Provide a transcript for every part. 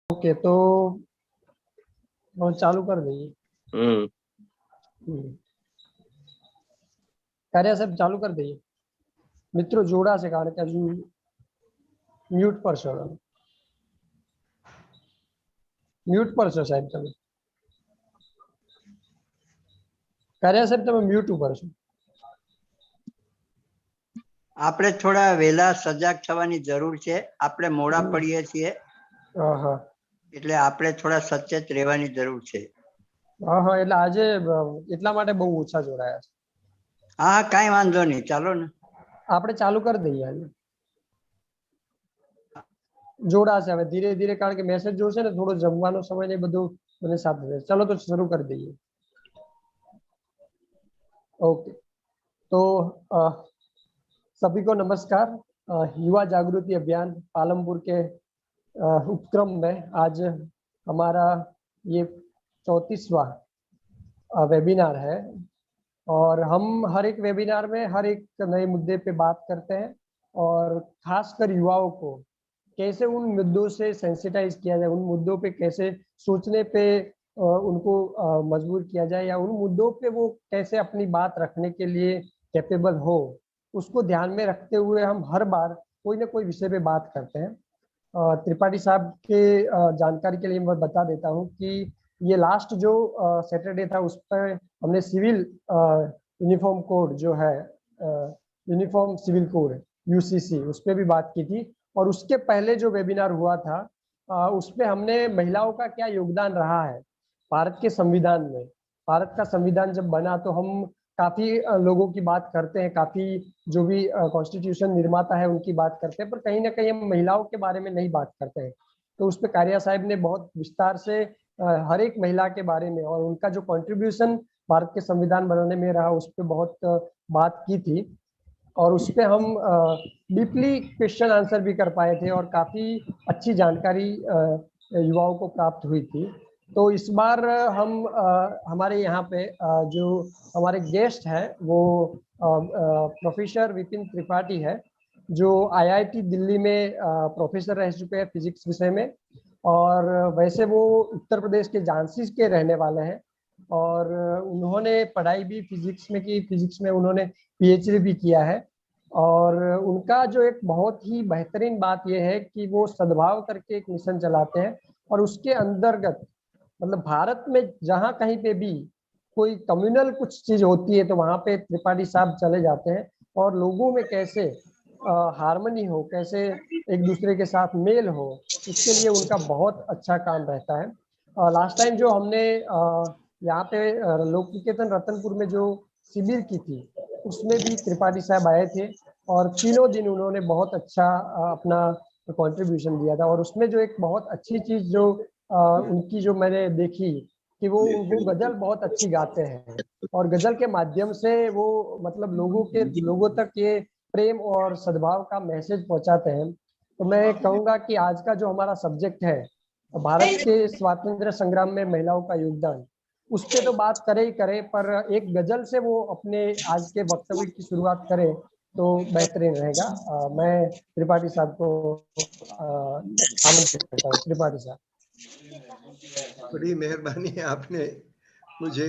Okay, तो चालू कर दઈએ। कार्य साहब ચાલુ કરી દઈએ। મિત્રો જોડા છે કારણ કે હજુ મ્યુટ પર છો, મ્યુટ પર છો સાહેબ તમે। કાર્ય સાહેબ તમે મ્યુટ ઉપર છો। આપણે થોડા વહેલા સજાગ થવાની જરૂર છે। આપણે મોડા પડીએ છીએ એટલે આપણે થોડા સચેત રહેવાની જરૂર છે। હા હા, એટલે આજે એટલા માટે બહુ ઓછા જોડાયા છે। હા, કાંઈ વાંધો નહીં, ચાલો ને આપણે ચાલુ કરી દઈએ આજે। જોડાશે હવે ધીરે ધીરે, કારણ કે મેસેજ જોશે ને, થોડો જમવાનો સમય ને બધું મને સાથે રહે। ચલો તો શરૂ કરી દઈએ। ओके, तो सभी को नमस्कार। युवा जागृति अभियान पालमपुर के उपक्रम में आज हमारा ये 34वां वेबिनार है और हम हर एक वेबिनार में हर एक नए मुद्दे पे बात करते हैं और खासकर युवाओं को कैसे उन मुद्दों से सेंसिटाइज किया जाए, उन मुद्दों पे कैसे सोचने पे उनको मजबूर किया जाए या उन मुद्दों पे वो कैसे अपनी बात रखने के लिए कैपेबल हो, उसको ध्यान में रखते हुए हम हर बार कोई ना कोई विषय पे बात करते हैं। त्रिपाठी साहब के जानकारी के लिए मैं बता देता हूँ कि ये लास्ट जो सैटरडे था उस पर हमने सिविल यूनिफॉर्म कोड जो है, यूनिफॉर्म सिविल कोड यूसीसी, उस पर भी बात की थी। और उसके पहले जो वेबिनार हुआ था उसमें हमने महिलाओं का क्या योगदान रहा है भारत के संविधान में। भारत का संविधान जब बना तो हम काफी लोगों की बात करते हैं, काफी जो भी कॉन्स्टिट्यूशन निर्माता है उनकी बात करते हैं, पर कहीं ना कहीं हम महिलाओं के बारे में नहीं बात करते हैं। तो उस पर कारिया साहब ने बहुत विस्तार से हर एक महिला के बारे में और उनका जो कंट्रीब्यूशन भारत के संविधान बनाने में रहा उस पर बहुत बात की थी और उस पर हम डीपली क्वेश्चन आंसर भी कर पाए थे और काफ़ी अच्छी जानकारी युवाओं को प्राप्त हुई थी। तो इस बार हम हमारे यहाँ पे जो हमारे गेस्ट हैं वो प्रोफेसर विपिन त्रिपाठी है, जो आईआईटी दिल्ली में प्रोफेसर रह चुके हैं फिजिक्स विषय में, और वैसे वो उत्तर प्रदेश के झांसी के रहने वाले हैं और उन्होंने पढ़ाई भी फिजिक्स में की, फिजिक्स में उन्होंने पीएचडी भी किया है। और उनका जो एक बहुत ही बेहतरीन बात यह है कि वो सद्भाव करके एक मिशन चलाते हैं और उसके अंतर्गत मतलब भारत में जहाँ कहीं पे भी कोई कम्युनल कुछ चीज होती है तो वहाँ पे त्रिपाठी साहब चले जाते हैं और लोगों में कैसे हार्मनी हो, कैसे एक दूसरे के साथ मेल हो, उसके लिए उनका बहुत अच्छा काम रहता है। लास्ट टाइम जो हमने यहाँ पे लोक निकेतन रतनपुर में जो शिविर की थी उसमें भी त्रिपाठी साहब आए थे और तीनों दिन उन्होंने बहुत अच्छा अपना कंट्रीब्यूशन दिया था। और उसमें जो एक बहुत अच्छी चीज जो उनकी जो मैंने देखी कि वो गजल बहुत अच्छी गाते हैं और गजल के माध्यम से वो मतलब लोगों तक ये प्रेम और सद्भाव का मैसेज पहुंचाते हैं। तो मैं कहूँगा कि आज का जो हमारा सब्जेक्ट है भारत के स्वातंत्र्य संग्राम में महिलाओं का योगदान, उस पर तो बात करे ही करे, पर एक गजल से वो अपने आज के वक्तव्य की शुरुआत करें तो बेहतरीन रहेगा। मैं त्रिपाठी साहब को आमंत्रित करता हूँ। त्रिपाठी साहब, बड़ी मेहरबानी है, आपने मुझे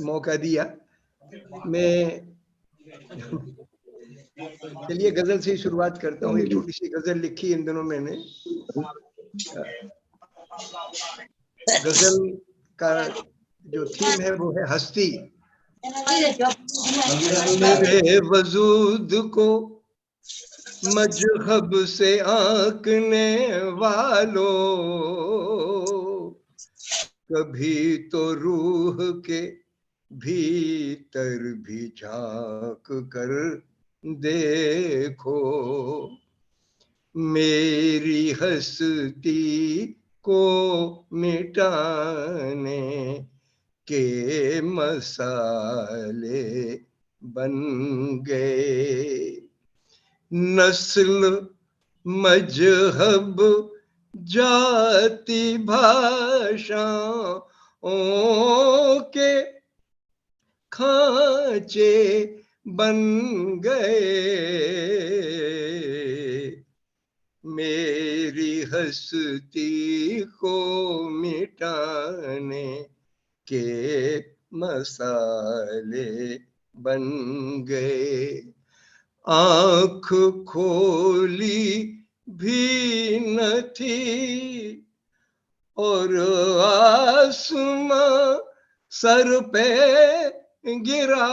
मौका दिया। मैं चलिए गजल से ही शुरुआत करता हूँ। एक छोटी सी गजल लिखी इन दिनों मैंने। गजल का जो थीम है वो है हस्ती। मेरे वजूद को मजहब से आंकने वालों, कभी तो रूह के भीतर भी झांक कर देखो, मेरी हस्ती को मिटाने के मसाले बन गए। नस्ल मजहब जाति भाषाओं के खांचे बन गए, मेरी हस्ती को मिटाने के मसाले बन गए। आँख खोली भी न थी और आसमां सर पे गिरा,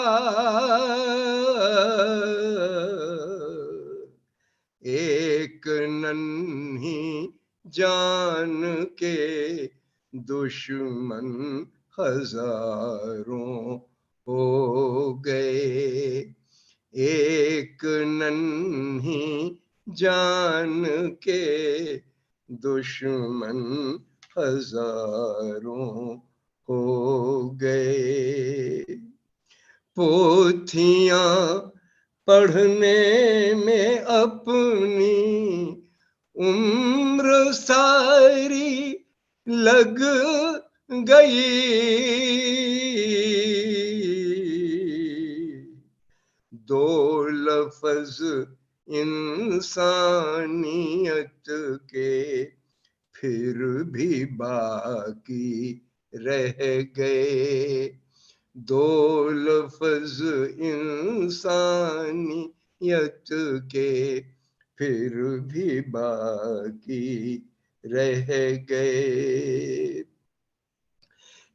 एक नन्ही जान के दुश्मन हजारों हो गए। एक नन्ही जान के दुश्मन हजारों हो गए। पोथियां पढ़ने में अपनी उम्र सारी लग गई, दो लफ्ज इंसानियत के फिर भी बाकी रह गए, दो लफ्ज इंसानियत के फिर भी बाकी रह गए।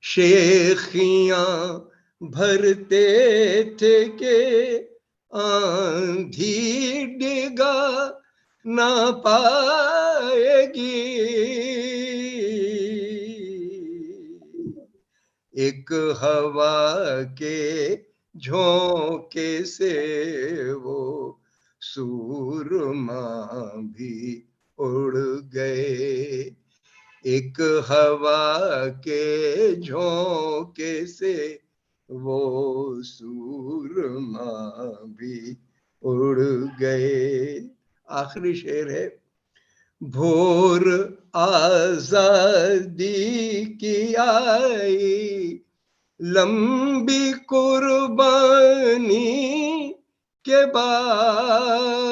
शेखियां भरते थे के आंधी डिगा ना पाएगी, एक हवा के झोंके से वो सूरमा भी उड़ गए, एक हवा के झोंके से वो सूरमा भी उड़ गए। आखिरी शेर है, भोर आजादी की आई लंबी कुर्बानी के बाद,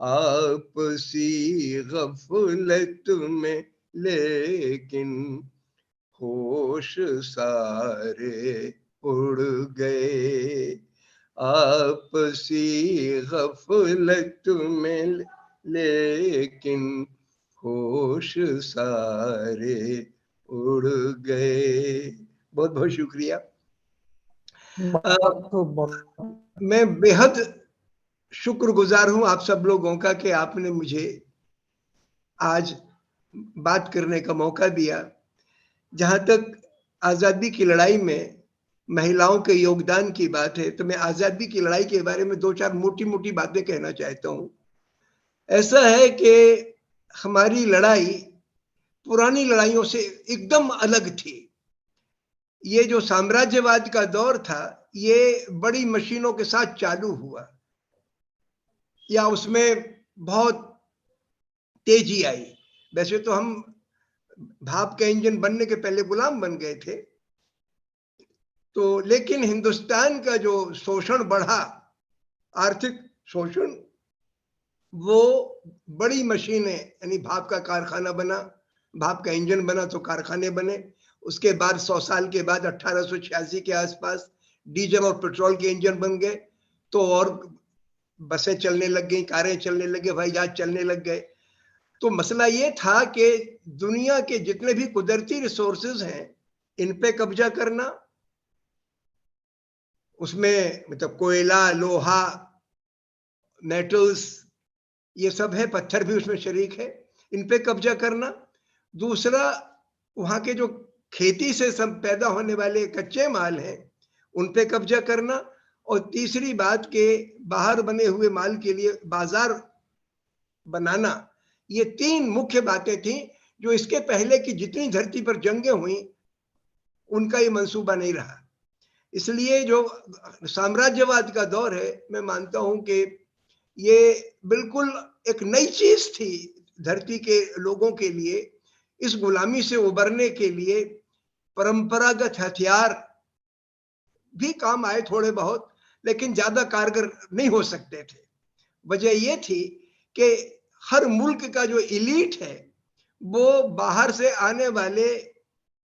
आपसी गफलत में लेकिन होश सारे उड़ गए, आपसी गफलत में लेकिन होश सारे उड़ गए। बहुत बहुत शुक्रिया। मैं बेहद शुक्रगुजार हूं आप सब लोगों का कि आपने मुझे आज बात करने का मौका दिया। जहां तक आजादी की लड़ाई में महिलाओं के योगदान की बात है तो मैं आजादी की लड़ाई के बारे में दो चार मोटी मोटी बातें कहना चाहता हूं। ऐसा है कि हमारी लड़ाई पुरानी लड़ाइयों से एकदम अलग थी। ये जो साम्राज्यवाद का दौर था ये बड़ी मशीनों के साथ चालू हुआ या उसमें बहुत तेजी आई। वैसे तो हम भाप के इंजन बनने के पहले गुलाम बन गए थे, तो लेकिन हिंदुस्तान का जो शोषण बढ़ा, आर्थिक शोषण, वो बड़ी मशीनें यानी भाप का कारखाना बना, भाप का इंजन बना तो कारखाने बने। उसके बाद 100 साल के बाद 1886 के आसपास डीजल और पेट्रोल के इंजन बन गए, तो और बसें चलने लग गई, कारें चलने लगे, हवाई जहाज चलने लग गए। तो मसला ये था कि दुनिया के जितने भी कुदरती रिसोर्सेज हैं इन पे कब्जा करना, उसमें मतलब कोयला, लोहा, मेटल्स, ये सब है, पत्थर भी उसमें शरीक है, इन पे कब्जा करना। दूसरा, वहां के जो खेती से सब पैदा होने वाले कच्चे माल हैं उन पे कब्जा करना। और तीसरी बात के बाहर बने हुए माल के लिए बाजार बनाना। ये तीन मुख्य बातें थी जो इसके पहले की जितनी धरती पर जंगें हुई उनका ये मंसूबा नहीं रहा। इसलिए जो साम्राज्यवाद का दौर है, मैं मानता हूं कि ये बिल्कुल एक नई चीज थी धरती के लोगों के लिए। इस गुलामी से उबरने के लिए परंपरागत हथियार भी काम आए थोड़े बहुत, लेकिन ज्यादा कारगर नहीं हो सकते थे। वजह ये थी कि हर मुल्क का जो एलीट है वो बाहर से आने वाले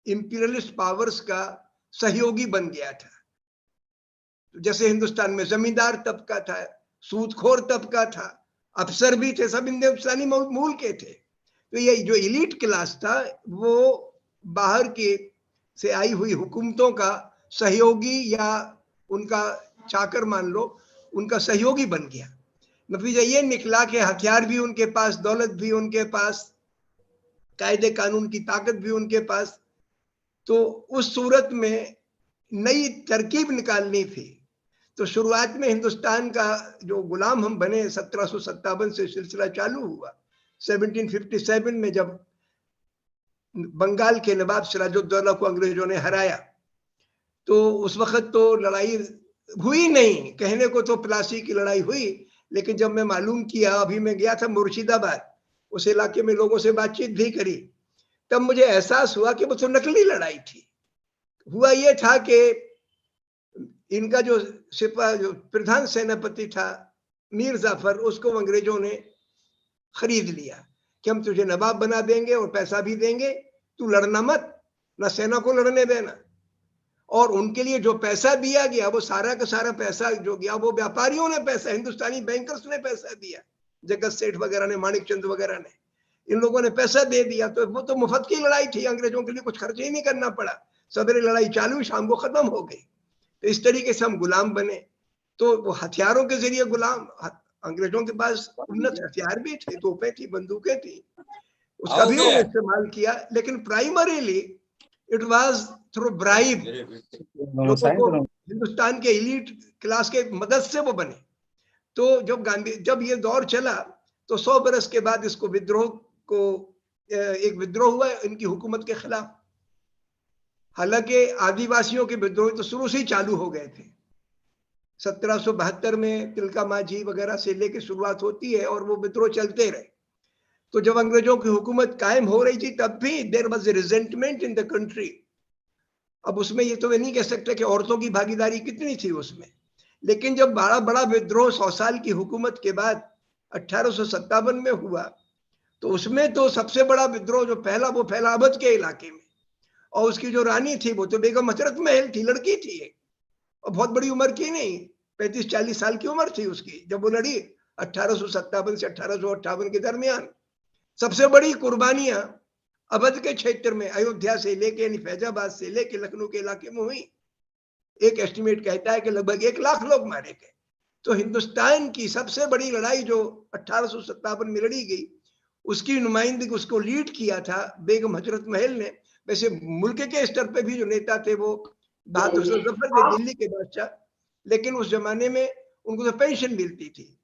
इंपीरियलिस्ट पावर्स का सहयोगी बन गया था। जैसे हिंदुस्तान में जमींदार तबका था, सूदखोर तबका था, अफसर भी थे, सब हिंदुस्तानी मूल के थे। तो ये जो एलीट क्लास था वो बाहर की से आई हुई हुकूमतों का सहयोगी या उनका चाकर मान लो, उनका सहयोगी बन गया। नतीजा ये निकला कि हथियार भी उनके पास, दौलत भी उनके पास, कायदे कानून की ताकत भी उनके पास। तो उस सूरत में नई तरकीब निकालनी थी। तो शुरुआत में हिंदुस्तान का जो गुलाम हम बने 1757 से सिलसिला चालू हुआ। 1757 में जब बंगाल के नवाब सिराजुद्दौला को अंग्रेजों ने हराया, तो उस वक्त तो लड़ाई हुई नहीं, कहने को तो प्लासी की लड़ाई हुई, लेकिन जब मैं मालूम किया, अभी मैं गया था मुर्शिदाबाद, उस इलाके में लोगों से बातचीत भी करी, तब मुझे एहसास हुआ कि वो तो नकली लड़ाई थी। हुआ ये था कि इनका जो जो प्रधान सेनापति था मीर जाफर, उसको अंग्रेजों ने खरीद लिया कि हम तुझे नवाब बना देंगे और पैसा भी देंगे, तू लड़ना मत, ना सेना को लड़ने देना। और उनके लिए जो पैसा दिया गया वो सारा का सारा पैसा जो गया वो व्यापारियों ने पैसा, हिंदुस्तानी बैंकर्स ने पैसा दिया, जगत सेठ वगैरह ने, माणिक चंद वगैरह ने, इन लोगों ने पैसा दे दिया। तो वो तो मुफ्त की लड़ाई थी, अंग्रेजों के लिए कुछ खर्च ही नहीं करना पड़ा, सवेरे लड़ाई चालू, शाम को खत्म हो गई। तो इस तरीके से हम गुलाम बने। तो वो हथियारों के जरिए गुलाम, अंग्रेजों के पास उन्नत हथियार भी थे, तोपें थी, बंदूकें थी, उसका भी उन्होंने इस्तेमाल किया, लेकिन primarily it was through bribe. लोगों को हिंदुस्तान के एलीट क्लास के मदद से वो बने। तो जब ये दौर चला तो 100 बरस के बाद इसको एक विद्रोह हुआ इनकी हुकूमत के खिलाफ। हालांकि आदिवासियों के विद्रोह तो शुरू से ही चालू हो गए थे। 1772 में तिलका मांझी वगैरह से लेकर शुरुआत होती है और वो विद्रोह चलते रहे। तो जब अंग्रेजों की हुकूमत कायम हो रही थी तब भी there was resentment in the country. अब उसमें ये तो मैं नहीं कह सकता कि औरतों की भागीदारी कितनी थी उसमें, लेकिन जब बड़ा बड़ा विद्रोह 100 साल की हुकूमत के बाद 1857 में हुआ, तो उसमें तो सबसे बड़ा विद्रोह जो पहला वो फैला अवध के इलाके में। और उसकी जो रानी थी वो तो बेगम हजरत महल थी, लड़की थी एक, और बहुत बड़ी उम्र की नहीं, 35-40 साल की उम्र थी उसकी जब वो लड़ी 1857 से 1858 के दरमियान। सबसे बड़ी कुर्बानियां अवध के क्षेत्र में, अयोध्या से लेके यानी फैजाबाद से लेके लखनऊ के इलाके में हुई। एक एस्टिमेट कहता है कि लगभग 1 लाख लोग मारे गए। तो हिंदुस्तान की सबसे बड़ी लड़ाई जो 1857 में लड़ी गई, उसकी नुमाइंदगी, उसको लीड किया था बेगम हजरत महल ने। वैसे मुल्क के स्तर पे भी जो नेता थे वो बहादुर जफर थे, दिल्ली के बादशाह, लेकिन उस जमाने में उनको तो पेंशन मिलती थी,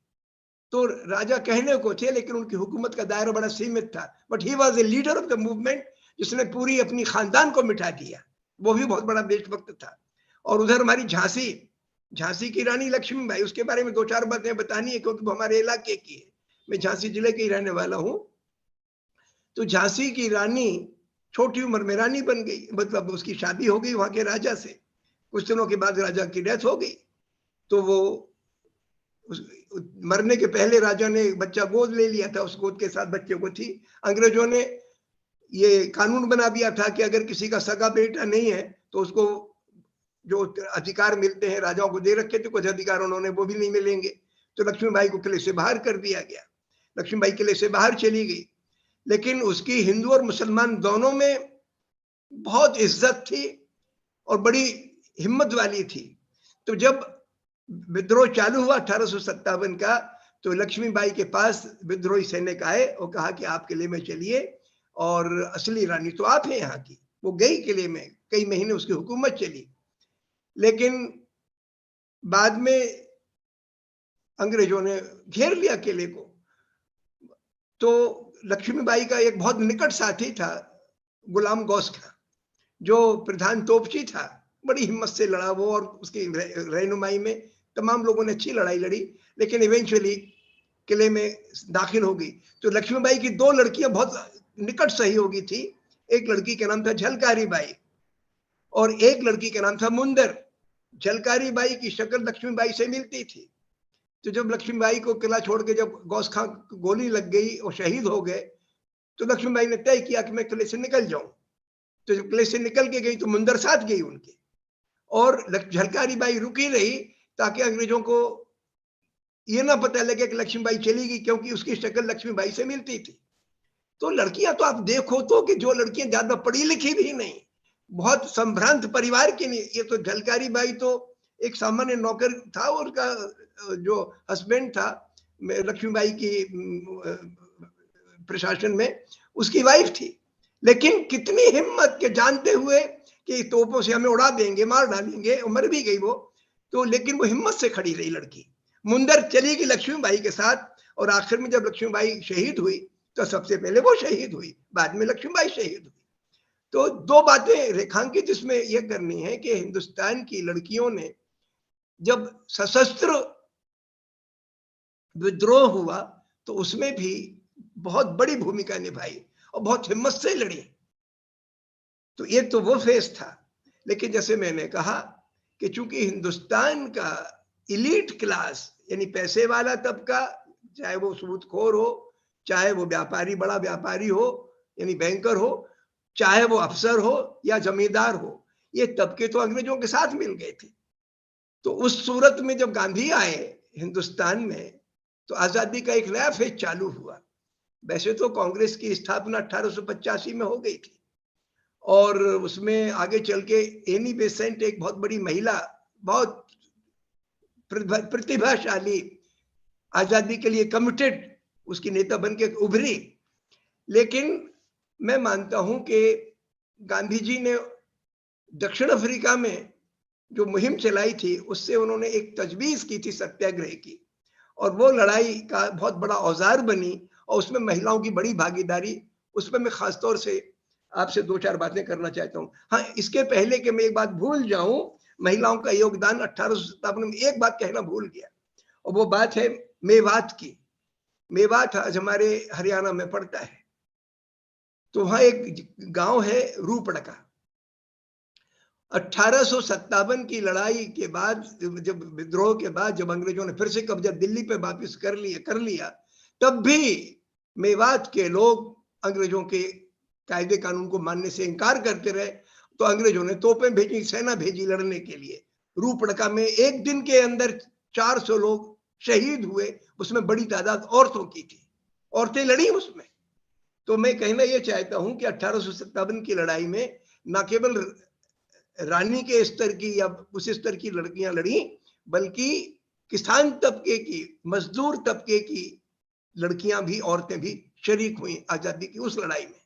तो राजा कहने को थे, लेकिन उनकी हुकूमत का दायरा बड़ा सीमित था। But he was a leader of the movement, जिसने पूरी अपनी खानदान को मिटा दिया, वो भी बहुत बड़ा देशभक्त था। और उधर हमारी झांसी की रानी लक्ष्मीबाई, उसके बारे में 2-4 बातें बतानी है क्योंकि वो हमारे इलाके की है, मैं झांसी जिले के ही रहने वाला हूँ। तो झांसी की रानी छोटी उम्र में रानी बन गई, मतलब उसकी शादी हो गई वहां के राजा से, कुछ दिनों के बाद राजा की डेथ हो गई। तो वो मरने के पहले राजा ने एक बच्चा गोद ले लिया था, उस गोद के साथ बच्चे को थी। अंग्रेजों ने ये कानून बना दिया था कि अगर किसी का सगा बेटा नहीं है तो उसको जो अधिकार मिलते हैं, राजाओं को दे रखे थे कुछ अधिकार उन्होंने, वो भी नहीं मिलेंगे। तो लक्ष्मीबाई को किले से बाहर कर दिया गया, लक्ष्मीबाई किले से बाहर चली गई। लेकिन उसकी हिंदू और मुसलमान दोनों में बहुत इज्जत थी और बड़ी हिम्मत वाली थी। तो जब विद्रोह चालू हुआ 1857 का, तो लक्ष्मीबाई के पास विद्रोही सैनिक आए और कहा कि आप किले में चलिए और असली रानी तो आप हैं यहाँ की। वो गई किले में, कई महीने उसकी हुकूमत चली, लेकिन बाद में अंग्रेजों ने घेर लिया किले को। तो लक्ष्मीबाई का एक बहुत निकट साथी था गुलाम गौस खां, जो प्रधान तोपची था, बड़ी हिम्मत से लड़ा वो, और उसकी रहनुमाई में तमाम लोगों ने अच्छी लड़ाई लड़ी, लेकिन इवेंचुअली किले में दाखिल हो गई। तो लक्ष्मीबाई की 2 लड़कियां बहुत निकट सहयोगी थी। एक लड़की का नाम था झलकारी बाई और एक लड़की का नाम था मुंदर। झलकारी बाई की शक्ल लक्ष्मीबाई से मिलती थी, तो जब लक्ष्मीबाई को किला छोड़ के जब गौस खां गोली लग गई और शहीद हो गए, तो लक्ष्मीबाई ने तय किया कि मैं किले से निकल जाऊं। तो जब किले से निकल के गई तो मुंदर साथ गई उनके, और झलकारी बाई रुकी रही ताकि अंग्रेजों को ये ना पता लगे कि लक्ष्मीबाई चली गई, क्योंकि उसकी शक्ल लक्ष्मीबाई से मिलती थी। तो लड़कियां तो आप देखो तो कि जो लड़कियां ज्यादा पढ़ी लिखी भी नहीं, बहुत संभ्रांत परिवार की नहीं। ये तो झलकारी बाई तो एक सामान्य नौकर था, और उसका जो हस्बैंड था लक्ष्मीबाई की प्रशासन में, उसकी वाइफ थी। लेकिन कितनी हिम्मत के, जानते हुए कि तोपों से हमें उड़ा देंगे, मार डालेंगे, मर भी गई वो तो, लेकिन वो हिम्मत से खड़ी रही लड़की। मुंदर चली गई लक्ष्मीबाई के साथ, और आखिर में जब लक्ष्मीबाई शहीद हुई तो सबसे पहले वो शहीद हुई, बाद में लक्ष्मीबाई शहीद हुई। तो दो बातें रेखांकित इसमें यह करनी है कि हिंदुस्तान की लड़कियों ने जब सशस्त्र विद्रोह हुआ तो उसमें भी बहुत बड़ी भूमिका निभाई और बहुत हिम्मत से लड़ी। तो ये तो वो फेस था। लेकिन जैसे मैंने कहा कि चूंकि हिंदुस्तान का इलीट क्लास यानी पैसे वाला तबका, चाहे वो सूदखोर हो, चाहे वो व्यापारी, बड़ा व्यापारी हो यानी बैंकर हो, चाहे वो अफसर हो या जमींदार हो, ये तबके तो अंग्रेजों के साथ मिल गए थे। तो उस सूरत में जब गांधी आए हिंदुस्तान में तो आजादी का एक नया फेज चालू हुआ। वैसे तो कांग्रेस की स्थापना 1885 में हो गई थी, और उसमें आगे चल के एनी बेसेंट एक बहुत बड़ी महिला, बहुत प्रतिभाशाली, आजादी के लिए कमिटेड उसकी नेता बन के उभरी। लेकिन मैं मानता हूं कि गांधी जी ने दक्षिण अफ्रीका में जो मुहिम चलाई थी उससे उन्होंने एक तजवीज की थी सत्याग्रह की, और वो लड़ाई का बहुत बड़ा औजार बनी, और उसमें महिलाओं की बड़ी भागीदारी, उसमें मैं खासतौर से आपसे दो चार बातें करना चाहता हूँ। हाँ, इसके पहले कि मैं एक बात भूल जाऊं, महिलाओं का योगदान 1857 में एक बात कहना भूल गया, और वो बात है मेवात की। मेवात आज हमारे हरियाणा में पड़ता है। तो वहां एक गांव है रूपड़का। 1857 की लड़ाई के बाद, जब विद्रोह के बाद, जब अंग्रेजों ने फिर से कब्जा दिल्ली पे वापस कर लिया, तब भी मेवात के लोग अंग्रेजों के कायदे कानून को मानने से इनकार करते रहे। तो अंग्रेजों ने तोपें भेजी, सेना भेजी लड़ने के लिए। रूपड़का में एक दिन के अंदर 400 लोग शहीद हुए, उसमें बड़ी तादाद औरतों की थी, औरतें लड़ी उसमें। तो मैं कहना यह चाहता हूं कि 1857 की लड़ाई में न केवल रानी के स्तर की या उस स्तर की लड़कियां लड़ी, बल्कि किसान तबके की, मजदूर तबके की लड़कियां भी, औरतें भी शरीक हुई आजादी की उस लड़ाई में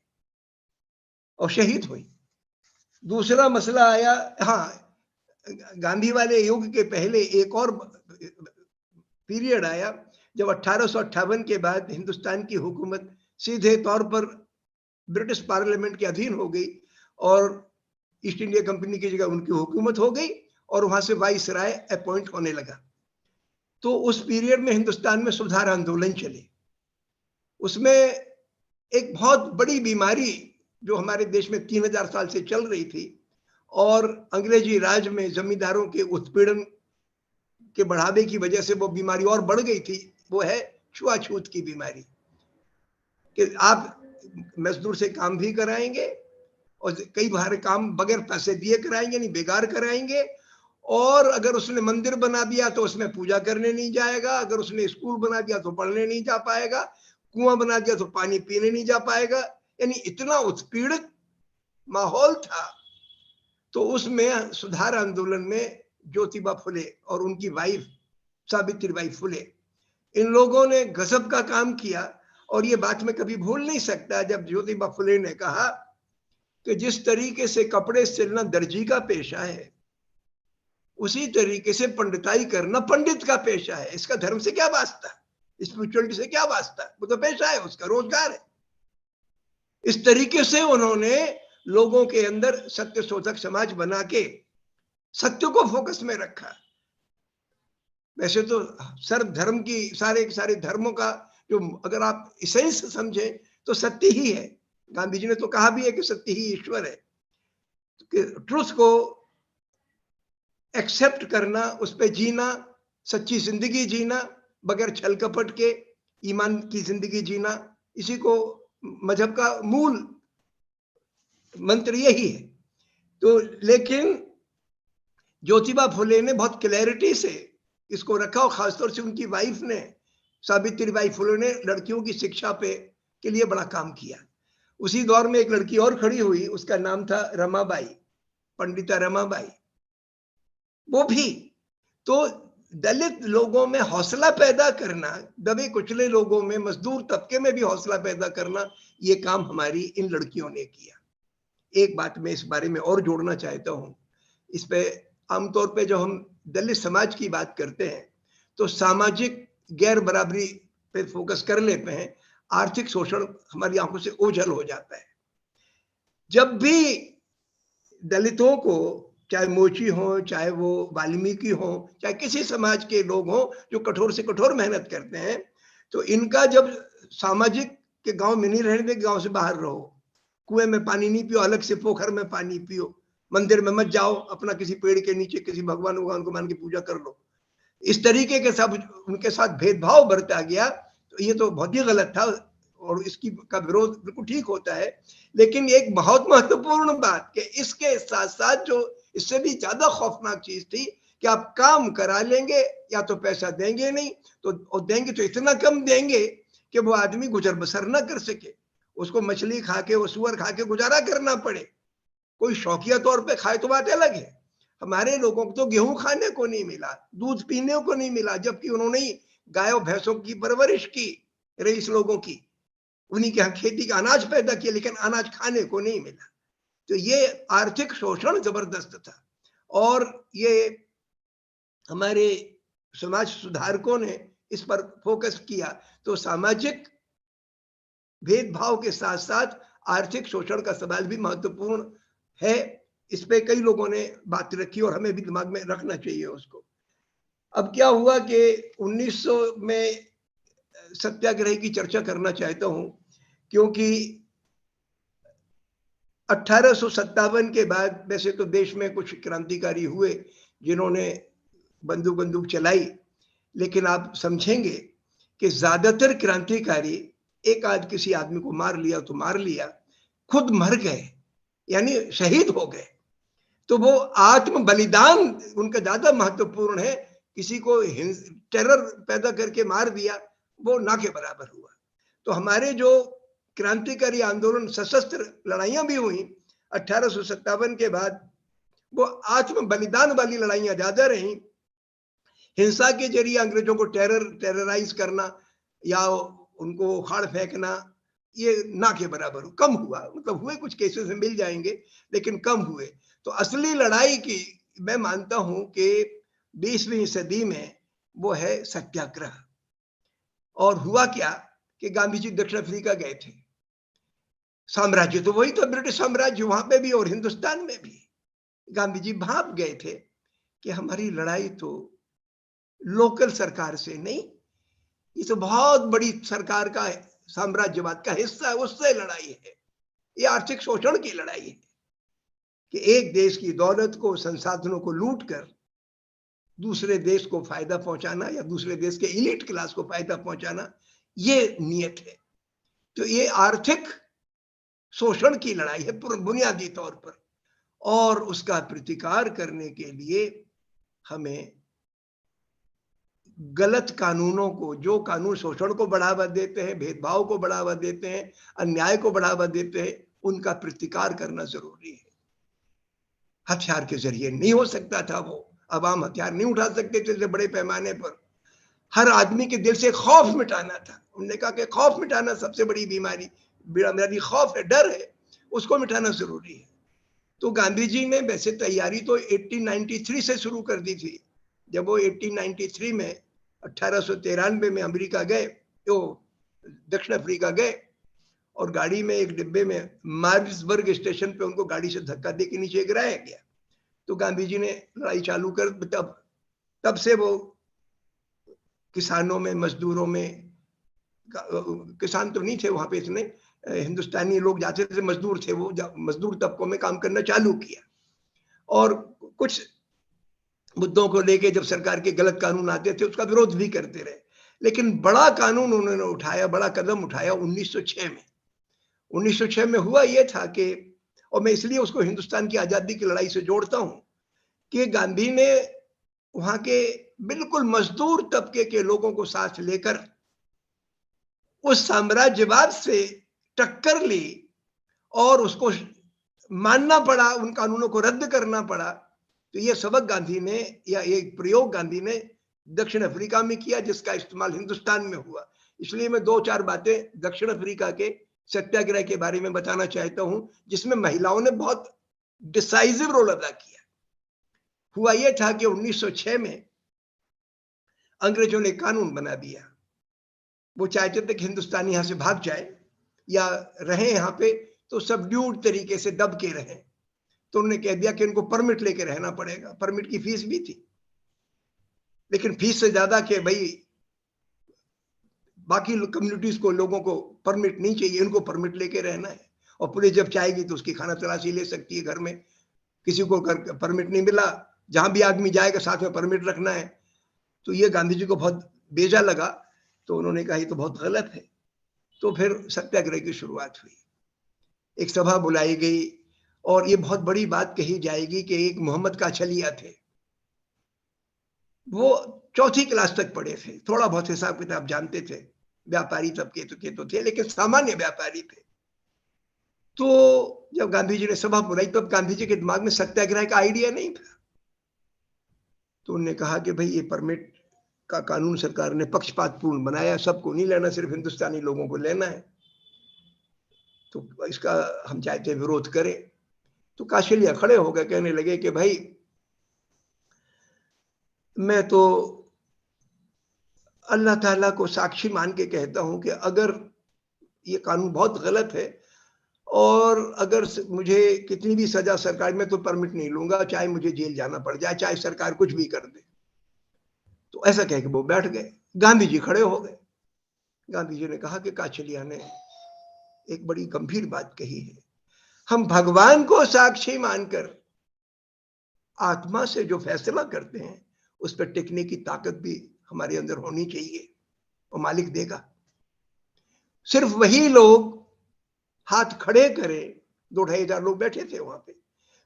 और शहीद हुई। दूसरा मसला आया, हाँ, गांधी वाले युग के पहले एक और पीरियड आया जब 1858 के बाद हिंदुस्तान की हुकूमत सीधे तौर पर ब्रिटिश पार्लियामेंट के अधीन हो गई, और ईस्ट इंडिया कंपनी की जगह उनकी हुकूमत हो गई, और वहां से वाइसराय अपॉइंट होने लगा। तो उस पीरियड में हिंदुस्तान में सुधार आंदोलन चले। उसमें एक बहुत बड़ी बीमारी जो हमारे देश में 3000 साल से चल रही थी, और अंग्रेजी राज में जमींदारों के उत्पीड़न के बढ़ावे की वजह से वो बीमारी और बढ़ गई थी, वो है छुआछूत की बीमारी। कि आप मजदूर से काम भी कराएंगे, और कई बार काम बगैर पैसे दिए कराएंगे, नहीं बेकार कराएंगे, और अगर उसने मंदिर बना दिया तो उसमें पूजा करने नहीं जाएगा, अगर उसने स्कूल बना दिया तो पढ़ने नहीं जा पाएगा, कुआं बना दिया तो पानी पीने नहीं जा पाएगा। यानी इतना उत्पीड़ित माहौल था। तो उसमें सुधार आंदोलन में ज्योतिबा फुले और उनकी वाइफ सावित्रीबाई फुले, इन लोगों ने गजब का काम किया। और ये बात मैं कभी भूल नहीं सकता जब ज्योतिबा फुले ने कहा कि जिस तरीके से कपड़े सिलना दर्जी का पेशा है, उसी तरीके से पंडिताई करना पंडित का पेशा है। इसका धर्म से क्या वास्ता, स्पिरिचुअलिटी से क्या वास्ता, वो तो पेशा है, उसका रोजगार है। इस तरीके से उन्होंने लोगों के अंदर सत्य शोधक समाज बना के सत्य को फोकस में रखा। वैसे तो सर्व धर्म की, सारे धर्मों का जो अगर आप इसेंस समझे तो सत्य ही है। गांधी जी ने तो कहा भी है कि सत्य ही ईश्वर है। कि ट्रुथ को एक्सेप्ट करना, उस पर जीना, सच्ची जिंदगी जीना, बगैर छल कपट के ईमान की जिंदगी जीना, इसी को मजहब का मूल मंत्र यही है। तो लेकिन ज्योतिबा फुले ने बहुत क्लैरिटी से इसको रखा, और खासतौर से उनकी वाइफ ने, सावित्रीबाई फुले ने लड़कियों की शिक्षा पे के लिए बड़ा काम किया। उसी दौर में एक लड़की और खड़ी हुई, उसका नाम था रमाबाई, पंडिता रमाबाई। वो भी तो दलित लोगों में हौसला पैदा करना, दबे कुचले लोगों में, मजदूर तबके में भी हौसला पैदा करना, ये काम हमारी इन लड़कियों ने किया। एक बात मैं इस बारे में और जोड़ना चाहता हूं, इस पे आमतौर पे जब हम दलित समाज की बात करते हैं तो सामाजिक गैर बराबरी पे फोकस कर लेते हैं, आर्थिक शोषण हमारी आंखों से ओझल हो जाता है। जब भी दलितों को, चाहे मोची हो, चाहे वो वाल्मीकि हो, चाहे किसी समाज के लोग हो जो कठोर से कठोर मेहनत करते हैं, तो इनका जब सामाजिक के गांव में नहीं रहने दे, गांव से बाहर रहो, कुएं में पानी नहीं पियो, अलग से पोखर में पानी पियो, मंदिर में मत जाओ, अपना किसी पेड़ के नीचे किसी भगवान को मान के पूजा कर लो, इस तरीके के सब उनके साथ भेदभाव बरता गया। तो ये तो बहुत ही गलत था और इसकी का विरोध बिल्कुल ठीक होता है। लेकिन एक बहुत महत्वपूर्ण बात कि इसके साथ साथ जो इससे भी ज्यादा खौफनाक चीज थी कि आप काम करा लेंगे या तो पैसा देंगे नहीं, तो और देंगे तो इतना कम देंगे कि वो आदमी गुजर बसर ना कर सके, उसको मछली खा के, वो सुअर खा के गुजारा करना पड़े। कोई शौकिया तौर पे खाए तो बात अलग है, हमारे लोगों को तो गेहूं खाने को नहीं मिला, दूध पीने को नहीं मिला, जबकि उन्होंने ही गायों भैंसों की परवरिश की, रईस लोगों की, उन्हीं के यहाँ खेती का अनाज पैदा किया, लेकिन अनाज खाने को नहीं मिला। तो ये आर्थिक शोषण जबरदस्त था, और ये हमारे समाज सुधारकों ने इस पर फोकस किया। तो सामाजिक भेदभाव के साथ साथ आर्थिक शोषण का सवाल भी महत्वपूर्ण है। इस पे कई लोगों ने बात रखी और हमें भी दिमाग में रखना चाहिए उसको। अब क्या हुआ कि 1900 में सत्याग्रह की चर्चा करना चाहता हूं, क्योंकि 1857 के बाद वैसे तो देश में कुछ क्रांतिकारी हुए जिन्होंने बंदूक चलाई, लेकिन आप समझेंगे कि ज्यादातर क्रांतिकारी एक आध किसी आदमी को मार लिया तो मार लिया, खुद मर गए यानी शहीद हो गए। तो वो आत्म बलिदान उनका ज्यादा महत्वपूर्ण है, किसी को टेरर पैदा करके मार दिया वो ना के बराबर हुआ। तो हमारे जो क्रांतिकारी आंदोलन, सशस्त्र लड़ाइयां भी हुई 1857 के बाद, वो आत्म बलिदान वाली लड़ाइयां ज्यादा रही। हिंसा के जरिए अंग्रेजों को टेरराइज करना या उनको उखाड़ फेंकना, ये ना के बराबर कम हुआ। मतलब हुए कुछ केसेस में मिल जाएंगे, लेकिन कम हुए। तो असली लड़ाई की मैं मानता हूं कि 20वीं सदी में वो है सत्याग्रह। और हुआ क्या कि गांधी जी दक्षिण अफ्रीका गए थे, साम्राज्य तो वही था, ब्रिटिश साम्राज्य वहां पे भी और हिंदुस्तान में भी। गांधी जी भाप गए थे कि हमारी लड़ाई तो लोकल सरकार से नहीं, ये तो बहुत बड़ी सरकार का साम्राज्यवाद का हिस्सा है, उससे लड़ाई है। ये आर्थिक शोषण की लड़ाई है कि एक देश की दौलत को, संसाधनों को लूट कर दूसरे देश को फायदा पहुंचाना या दूसरे देश के इलीट क्लास को फायदा पहुंचाना, ये नियत है। तो ये आर्थिक शोषण की लड़ाई है बुनियादी तौर पर, और उसका प्रतिकार करने के लिए हमें गलत कानूनों को, जो कानून शोषण को बढ़ावा देते हैं, भेदभाव को बढ़ावा देते हैं, अन्याय को बढ़ावा देते हैं, उनका प्रतिकार करना जरूरी है। हथियार के जरिए नहीं हो सकता था वो, अवाम हथियार नहीं उठा सकते थे बड़े पैमाने पर। हर आदमी के दिल से खौफ मिटाना था। उन्होंने कहा कि खौफ मिटाना सबसे बड़ी बीमारी खौफ है, डर है, उसको मिटाना जरूरी है। तो गांधी जी ने वैसे तैयारी तो 1893 से शुरू कर दी थी। जब वो 1893 में 1893 में अमेरिका गए, तो दक्षिण अफ्रीका गए, और गाड़ी में एक डिब्बे में मार्टिसबर्ग स्टेशन पे उनको गाड़ी से धक्का दे के नीचे गिराया गया। तो गांधी जी ने लड़ाई चालू कर, तब से वो किसानों में, मजदूरों में, किसान तो नहीं थे वहां पे इतने, हिंदुस्तानी लोग जाते थे, मजदूर थे, वो मजदूर तबकों में काम करना चालू किया। और कुछ मुद्दों को लेके जब सरकार के गलत कानून आते थे उसका विरोध भी करते रहे, लेकिन बड़ा कानून उन्होंने उठाया, बड़ा कदम उठाया 1906 में। 1906 में हुआ यह था कि, और मैं इसलिए उसको हिंदुस्तान की आजादी की लड़ाई से जोड़ता हूं, कि गांधी ने वहां के बिल्कुल मजदूर तबके के लोगों को साथ लेकर उस साम्राज्यवाद से टक्कर ली और उसको मानना पड़ा, उन कानूनों को रद्द करना पड़ा। तो ये सबक गांधी ने, या एक प्रयोग गांधी ने दक्षिण अफ्रीका में किया, जिसका इस्तेमाल हिंदुस्तान में हुआ। इसलिए मैं 2-4 बातें दक्षिण अफ्रीका के सत्याग्रह के बारे में बताना चाहता हूं, जिसमें महिलाओं ने बहुत डिसाइसिव रोल अदा किया। हुआ यह था कि 1906 में अंग्रेजों ने कानून बना दिया। वो चाहते थे कि हिंदुस्तानी यहां से भाग जाए या रहे यहां पे तो सबड्यूड तरीके से दब के रहे। तो उन्होंने कह दिया कि इनको परमिट लेके रहना पड़ेगा। परमिट की फीस भी थी, लेकिन फीस से ज्यादा कि भाई बाकी कम्युनिटीज को, लोगों को परमिट नहीं चाहिए, इनको परमिट लेके रहना है। और पुलिस जब चाहेगी तो उसकी खाना तलाशी ले सकती है घर में। किसी को परमिट नहीं मिला, जहां भी आदमी जाएगा साथ में परमिट रखना है। तो ये गांधी जी को बहुत बेजा लगा, तो उन्होंने कहा ये तो बहुत गलत है। तो फिर सत्याग्रह की शुरुआत हुई, एक सभा बुलाई गई, और ये बहुत बड़ी बात कही जाएगी कि एक मोहम्मद काछलिया थे, वो 4th क्लास तक पढ़े थे, थोड़ा बहुत हिसाब किताब जानते थे, व्यापारी तबके तो थे, लेकिन सामान्य व्यापारी थे। तो जब गांधी जी ने सभा बुलाई, तब गांधी जी के दिमाग में सत्याग्रह का आइडिया नहीं था। तो उन्होंने कहा कि भाई ये परमिट का कानून सरकार ने पक्षपातपूर्ण बनाया, सबको नहीं लेना, सिर्फ हिंदुस्तानी लोगों को लेना है, तो इसका हम चाहते हैं विरोध करें। तो काछलिया खड़े हो गए, कहने लगे कि भाई मैं तो अल्लाह ताला को साक्षी मान के कहता हूं कि अगर ये कानून बहुत गलत है, और अगर मुझे कितनी भी सजा सरकार में, तो परमिट नहीं लूंगा, चाहे मुझे जेल जाना पड़ जाए, चाहे सरकार कुछ भी कर दे। तो ऐसा कह के वो बैठ गए। गांधी जी खड़े हो गए। गांधी जी ने कहा कि काछलिया ने एक बड़ी गंभीर बात कही है, हम भगवान को साक्षी मानकर आत्मा से जो फैसला करते हैं, उस पर टिकने की ताकत भी हमारे अंदर होनी चाहिए, और मालिक देगा। सिर्फ वही लोग हाथ खड़े करें, 2-2.5 हजार लोग बैठे थे वहां पे,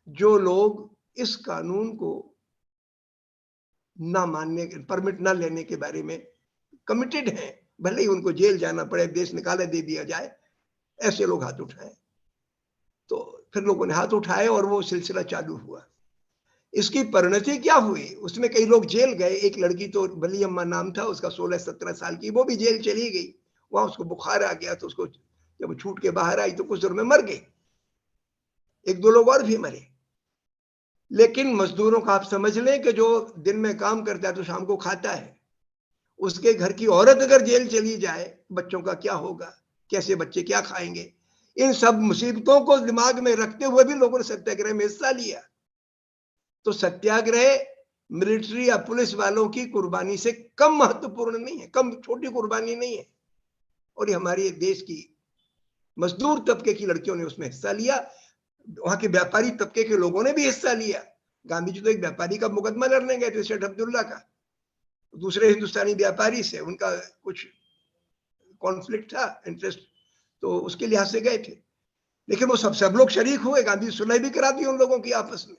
जो लोग इस कानून को ना मानने, परमिट ना लेने के बारे में कमिटेड हैं, भले ही उनको जेल जाना पड़े, देश निकाले दे दिया जाए, ऐसे लोग हाथ उठाएं। तो फिर लोगों ने हाथ उठाए और वो सिलसिला चालू हुआ। इसकी परिणति क्या हुई, उसमें कई लोग जेल गए। एक लड़की तो बली अम्मा नाम था उसका, 16-17 साल की, वो भी जेल चली गई। वहां उसको बुखार आ गया, तो उसको जब छूट के बाहर आई तो कुछ देर में मर गई। 1-2 लोग और भी मरे। लेकिन मजदूरों का आप समझ लें कि जो दिन में काम करता है तो शाम को खाता है, उसके घर की औरत अगर जेल चली जाए, बच्चों का क्या होगा, कैसे बच्चे क्या खाएंगे। इन सब मुसीबतों को दिमाग में रखते हुए भी लोगों ने सत्याग्रह में हिस्सा लिया। तो सत्याग्रह मिलिट्री या पुलिस वालों की कुर्बानी से कम महत्वपूर्ण नहीं है, कम छोटी कुर्बानी नहीं है। और ये हमारे देश की मजदूर तबके की लड़कियों ने उसमें हिस्सा लिया, वहां के व्यापारी तबके के लोगों ने भी हिस्सा लिया। गांधी जी तो एक व्यापारी का मुकदमा लड़ने गए थे, सेठ अब्दुल्ला का, दूसरे हिंदुस्तानी व्यापारी से उनका कुछ कॉन्फ्लिक्ट था, इंटरेस्ट, तो उसके लिहाज से गए थे। लेकिन वो सब लोग शरीक हुए, गांधी सुलह भी करा दी उन लोगों की आपस में।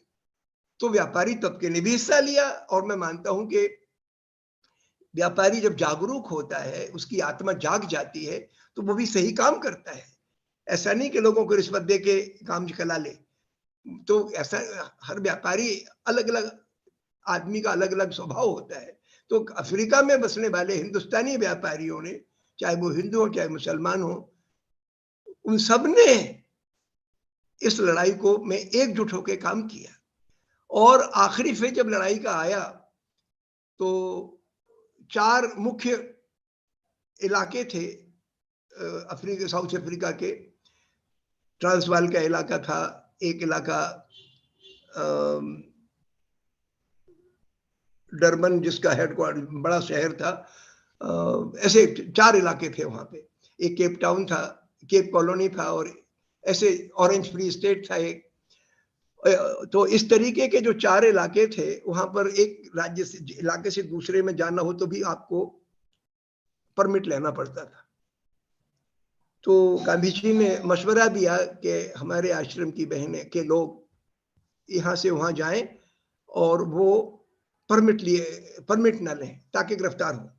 तो व्यापारी तबके ने भी हिस्सा लिया। और मैं मानता हूं कि व्यापारी जब जागरूक होता है, उसकी आत्मा जाग जाती है, तो वो भी सही काम करता है। ऐसा नहीं कि लोगों को रिश्वत दे के काम चला ले। तो ऐसा हर व्यापारी, अलग अलग आदमी का अलग अलग स्वभाव होता है। तो अफ्रीका में बसने वाले हिंदुस्तानी व्यापारियों ने, चाहे वो हिंदू हो चाहे मुसलमान हो, उन सब ने इस लड़ाई को में एकजुट होकर काम किया। और आखिरी फेज जब लड़ाई का आया, तो 4 मुख्य इलाके थे अफ्रीका, साउथ अफ्रीका के। ट्रांसवाल का इलाका था, एक इलाका डरबन जिसका हेडक्वार्टर बड़ा शहर था, ऐसे 4 इलाके थे वहां पे। एक केप टाउन था, केप कॉलोनी था, और ऐसे ऑरेंज फ्री स्टेट था एक। तो इस तरीके के जो 4 इलाके थे, वहां पर एक राज्य से इलाके से दूसरे में जाना हो तो भी आपको परमिट लेना पड़ता था। तो गांधी जी ने मशवरा दिया कि हमारे आश्रम की बहनें के लोग यहाँ से वहां जाएं और वो परमिट ना लें ताकि गिरफ्तार हो।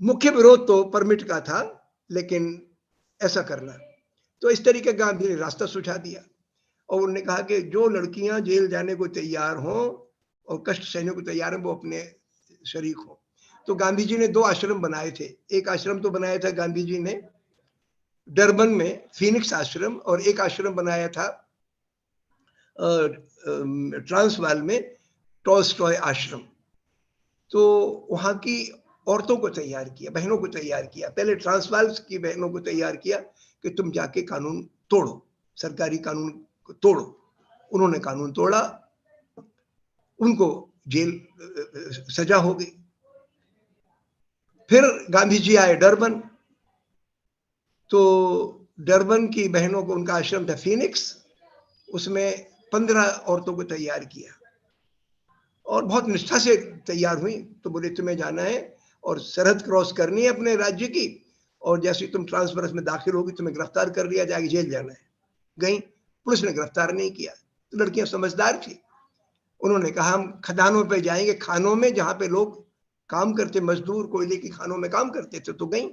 मुख्य विरोध तो परमिट का था, लेकिन ऐसा करना, तो इस तरीके गांधी ने रास्ता सुझा दिया और उन्होंने कहा कि जो लड़कियां जेल जाने को तैयार हों और कष्ट सहने को तैयार हैं वो अपने शरीक हो। तो गांधी जी ने 2 आश्रम बनाए थे। एक आश्रम तो बनाया था गांधी जी ने डरबन में, फीनिक्स आश्रम, और एक आश्रम बनाया था ट्रांसवाल में, टॉल्स्टॉय आश्रम। तो वहां की औरतों को तैयार किया, बहनों को तैयार किया। पहले ट्रांसवाल की बहनों को तैयार किया कि तुम जाके कानून तोड़ो, सरकारी कानून को तोड़ो। उन्होंने कानून तोड़ा, उनको जेल सजा हो गई। फिर गांधी जी आए डरबन, तो डरबन की बहनों को, उनका आश्रम था फीनिक्स, उसमें 15 औरतों को तैयार किया और बहुत निष्ठा से तैयार हुई। तो बोले तुम्हें जाना है और सरहद क्रॉस करनी है अपने राज्य की, और जैसे तुम ट्रांसफरस में दाखिल होगी तुम्हें गिरफ्तार कर लिया जाएगा, जेल जाना है। गई, पुलिस ने गिरफ्तार नहीं किया। तो लड़कियां समझदार थी, उन्होंने कहा हम खदानों पे जाएंगे, खानों में जहां पे लोग काम करते, मजदूर कोयले की खानों में काम करते थे। तो गई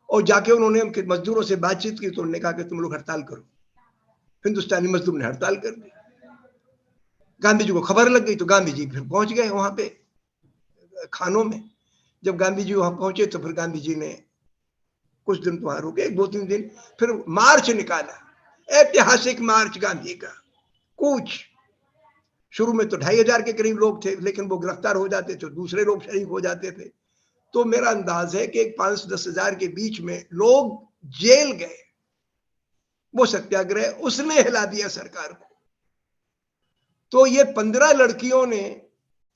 और जाके उन्होंने मजदूरों से बातचीत की, तो उन्होंने कहा कि तुम लोग हड़ताल करो। हिंदुस्तानी मजदूर ने हड़ताल कर दी। गांधी जी को खबर लग गई, तो गांधी जी फिर पहुंच गए वहां पे खानों में। जब गांधी जी वहां पहुंचे तो फिर गांधी जी ने कुछ दिन वहां रुके, 2-3 दिन, फिर मार्च निकाला, ऐतिहासिक मार्च गांधी का। कुछ शुरू में तो 2500 के करीब लोग थे, लेकिन वो गिरफ्तार हो जाते थे, दूसरे लोग शरीक हो जाते थे। तो मेरा अंदाज है कि 5 से 10 हजार के बीच में लोग जेल गए। वो सत्याग्रह उसने हिला दिया सरकार को। तो ये 15 लड़कियों ने,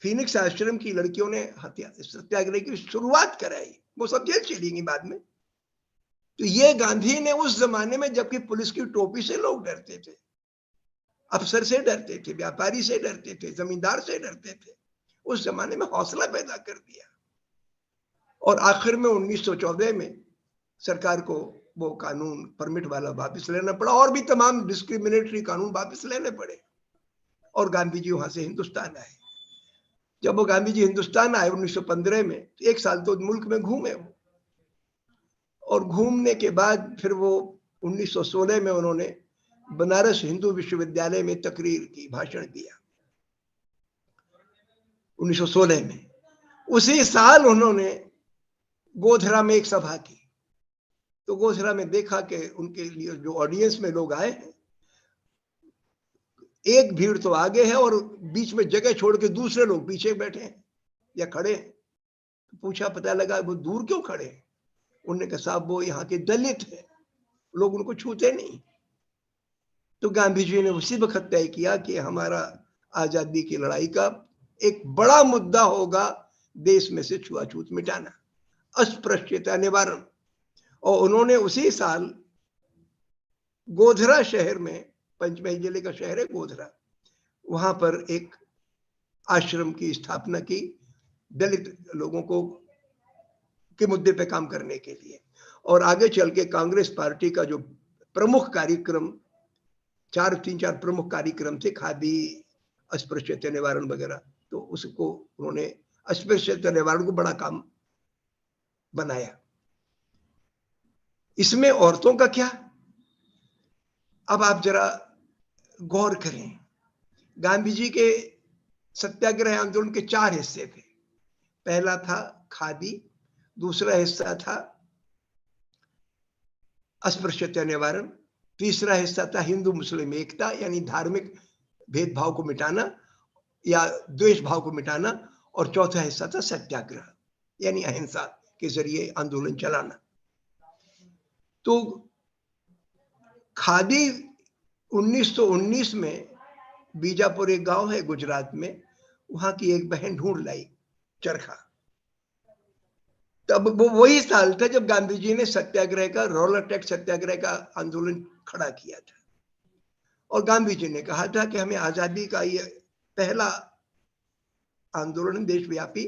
फीनिक्स आश्रम की लड़कियों ने सत्याग्रह की शुरुआत कराई। वो सब जेल चली गई बाद में। तो ये गांधी ने उस जमाने में, जबकि पुलिस की टोपी से लोग डरते थे, अफसर से डरते थे, व्यापारी से डरते थे, जमींदार से डरते थे, उस जमाने में हौसला पैदा कर दिया। और आखिर में 1914 में सरकार को वो कानून परमिट वाला वापस लेना पड़ा, और भी तमाम डिस्क्रिमिनेटरी कानून वापस लेने पड़े, और गांधी जी वहां से हिंदुस्तान आए। जब वो गांधी जी हिंदुस्तान आए 1915 में, 1 साल तो मुल्क में घूमे वो, और घूमने के बाद फिर वो 1916 में उन्होंने बनारस हिंदू विश्वविद्यालय में तकरीर की, भाषण दिया 1916 में। उसी साल उन्होंने गोधरा में एक सभा की। तो गोधरा में देखा कि उनके लिए जो ऑडियंस में लोग आए हैं, एक भीड़ तो आगे है और बीच में जगह छोड़ के दूसरे लोग पीछे बैठे हैं या खड़े हैं। तो पूछा, पता लगा वो दूर क्यों खड़े हैं? उन्होंने कहा साहब वो यहाँ के दलित है, लोग उनको छूते नहीं। तो गांधी जी ने उसी वक्त तय किया कि हमारा आजादी की लड़ाई का एक बड़ा मुद्दा होगा देश में से छुआछूत मिटाना, अस्पृश्यता निवारण। और उन्होंने उसी साल गोधरा शहर में, पंचमहल जिले का शहर है गोधरा, वहां पर एक आश्रम की स्थापना की, दलित लोगों को के मुद्दे पे काम करने के लिए। और आगे चल के कांग्रेस पार्टी का जो प्रमुख कार्यक्रम, 3-4 प्रमुख कार्यक्रम थे, खादी, अस्पृश्यता निवारण वगैरह, तो उसको उन्होंने अस्पृश्यता निवारण को बड़ा काम बनाया। इसमें औरतों का क्या, अब आप जरा गौर करें। गांधी जी के सत्याग्रह आंदोलन के 4 हिस्से थे। पहला था खादी, दूसरा हिस्सा था अस्पृश्यता निवारण, तीसरा हिस्सा था हिंदू मुस्लिम एकता, यानी धार्मिक भेदभाव को मिटाना या द्वेष भाव को मिटाना, और चौथा हिस्सा था सत्याग्रह, यानी अहिंसा के जरिए आंदोलन चलाना। तो खादी 1919 में बीजापुर एक गांव है गुजरात में, वहां की एक बहन ढूंढ लाई चरखा। तब वो वही साल था जब गांधी जी ने सत्याग्रह का, रोलर टैक्स सत्याग्रह का आंदोलन खड़ा किया था। और गांधी जी ने कहा था कि हमें आजादी का ये पहला आंदोलन देशव्यापी,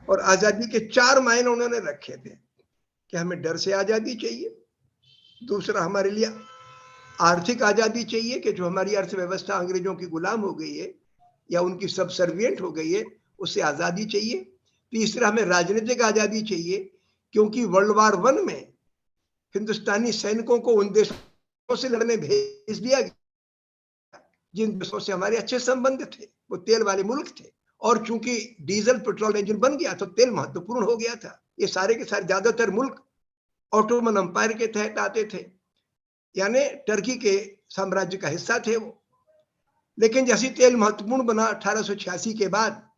और आजादी के 4 मायने उन्होंने रखे थे कि हमें डर से आजादी चाहिए, दूसरा हमारे लिए आर्थिक आजादी चाहिए कि जो हमारी अर्थव्यवस्था अंग्रेजों की गुलाम हो गई है या उनकी सबसर्विएंट हो गई है, उससे आजादी चाहिए। तीसरा हमें राजनीतिक आजादी चाहिए, क्योंकि वर्ल्ड वार 1 में हिंदुस्तानी सैनिकों को उन देशों से लड़ने भेज दिया गया जिन देशों से हमारे अच्छे संबंध थे, वो तेल वाले मुल्क थे। और चूंकि डीजल पेट्रोल इंजन बन गया तो तेल महत्वपूर्ण हो गया था। ये सारे के सारे ज्यादातर मुल्क ऑटोमन अंपायर के तहत आते थे, यानी टर्की के साम्राज्य का हिस्सा थे वो। लेकिन जैसे तेल महत्वपूर्ण बना 1886 के बाद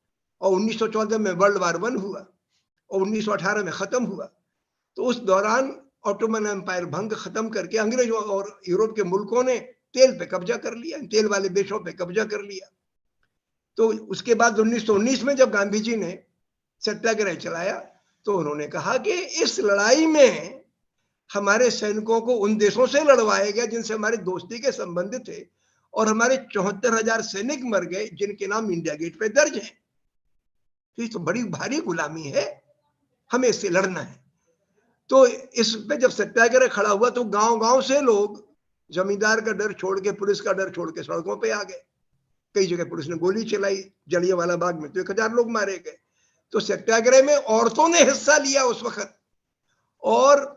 और 1914 में वर्ल्ड वार 1 हुआ और 1918 में खत्म हुआ, तो उस दौरान ऑटोमन एम्पायर भंग खत्म करके अंग्रेजों और यूरोप के मुल्कों ने तेल पे कब्जा कर लिया, तेल वाले देशों पे कब्जा कर लिया। तो उसके बाद 1919 में जब गांधी जी ने सत्याग्रह चलाया तो उन्होंने कहा कि इस लड़ाई में हमारे सैनिकों को उन देशों से लड़वाया गया जिनसे हमारे दोस्ती के संबंध थे, और हमारे 74,000 सैनिक मर गए जिनके नाम इंडिया गेट पे दर्ज हैं। तो ये तो बड़ी भारी गुलामी है, हमें इससे लड़ना है। तो इस पे जब सत्याग्रह खड़ा हुआ तो गांव-गांव से लोग जमींदार का डर छोड़ के, पुलिस का डर छोड़ के सड़कों पे आ गए। कई जगह पुलिस ने गोली चलाई, जलियांवाला बाग में तो 1000 लोग मारे गए। तो सत्याग्रह में औरतों ने हिस्सा लिया उस वक्त। और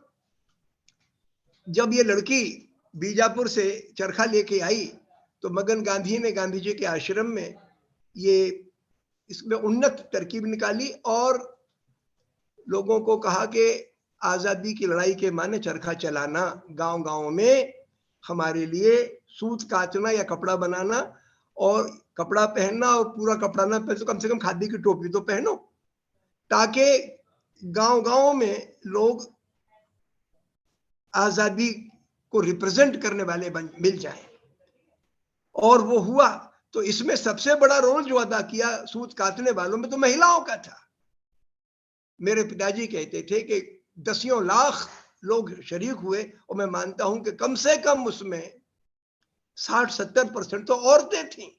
जब ये लड़की बीजापुर से चरखा लेके आई तो मगन गांधी ने गांधी जी के आश्रम में ये इसमें उन्नत तरकीब निकाली और लोगों को कहा कि आजादी की लड़ाई के माने चरखा चलाना, गांव-गांव में हमारे लिए सूत काटना या कपड़ा बनाना, और कपड़ा पहनना, और पूरा कपड़ा ना पहन तो कम से कम खादी की टोपी तो पहनो, ताकि गांव-गांव में लोग आजादी को रिप्रेजेंट करने वाले मिल जाएं। और वो हुआ। तो इसमें सबसे बड़ा रोल जो अदा किया सूत काटने वालों में तो महिलाओं का था। मेरे पिताजी कहते थे कि 10 लाख लोग शरीक हुए और मैं मानता हूं कि कम से कम उसमें 60-70% तो औरतें थीं।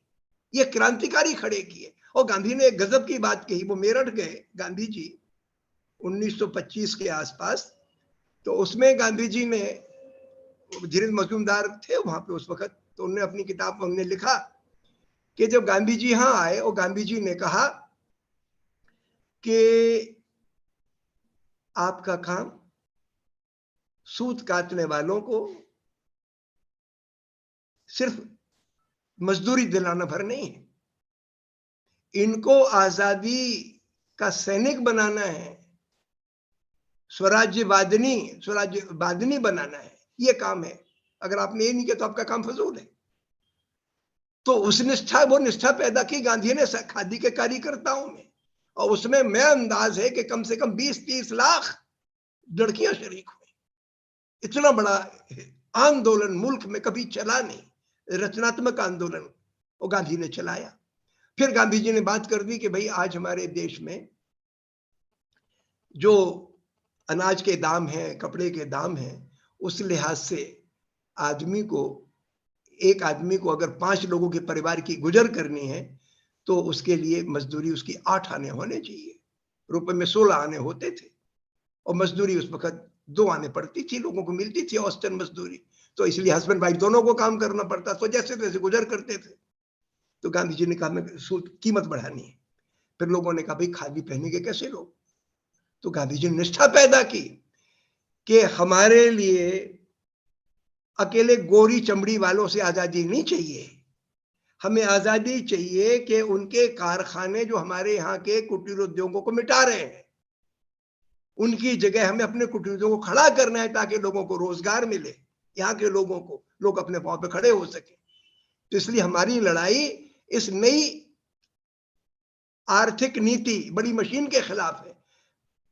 ये क्रांतिकारी खड़े किए। और गांधी ने एक गजब की बात कही, वो मेरठ गए गांधी जी 1925 के आसपास, तो उसमें गांधी जी ने, धीरेन्द्र मजूमदार थे वहां पे उस वक्त, तो उन्होंने अपनी किताब में उन्होंने लिखा कि जब गांधी जी यहाँ आए और गांधी जी ने कहा कि आपका काम सूत काटने वालों को सिर्फ मजदूरी दिलाना भर नहीं है, इनको आजादी का सैनिक बनाना है, स्वराज्यवादिनी बनाना है, ये काम है। अगर आपने ये नहीं किया तो आपका काम फजूल है। तो उस निष्ठा, वो निष्ठा पैदा की गांधी ने खादी के कार्यकर्ताओं में, और उसमें मैं अंदाज है कि कम से कम 20-30 लाख लड़कियां शरीक हुई। इतना बड़ा आंदोलन मुल्क में कभी चला नहीं, रचनात्मक आंदोलन वो गांधी ने चलाया। फिर गांधी जी ने बात कर दी कि भाई आज हमारे देश में जो अनाज के दाम हैं, कपड़े के दाम हैं, उस लिहाज से एक आदमी को अगर 5 लोगों के परिवार की गुजर करनी है तो उसके लिए मजदूरी उसकी 8 आने होने चाहिए। रुपए में 16 आने होते थे और मजदूरी उस वक्त 2 आने पड़ती थी, लोगों को मिलती थी औसतन मजदूरी। तो इसलिए हस्बैंड वाइफ दोनों को काम करना पड़ता, तो जैसे तैसे गुजर करते थे। तो गांधी जी ने कहा मैं कीमत बढ़ानी है। फिर लोगों ने कहा भाई खादी पहनेंगे कैसे लोग? तो गांधी जी ने निष्ठा पैदा की कि हमारे लिए अकेले गोरी चमड़ी वालों से आजादी नहीं चाहिए, हमें आजादी चाहिए कि उनके कारखाने जो हमारे यहाँ के कुटीर उद्योगों को मिटा रहे हैं, उनकी जगह हमें अपने कुटीर उद्योगों को खड़ा करना है ताकि लोगों को रोजगार मिले, यहाँ के लोगों को, लोग अपने पांव पे खड़े हो सके। तो इसलिए हमारी लड़ाई इस नई आर्थिक नीति बड़ी मशीन के खिलाफ है।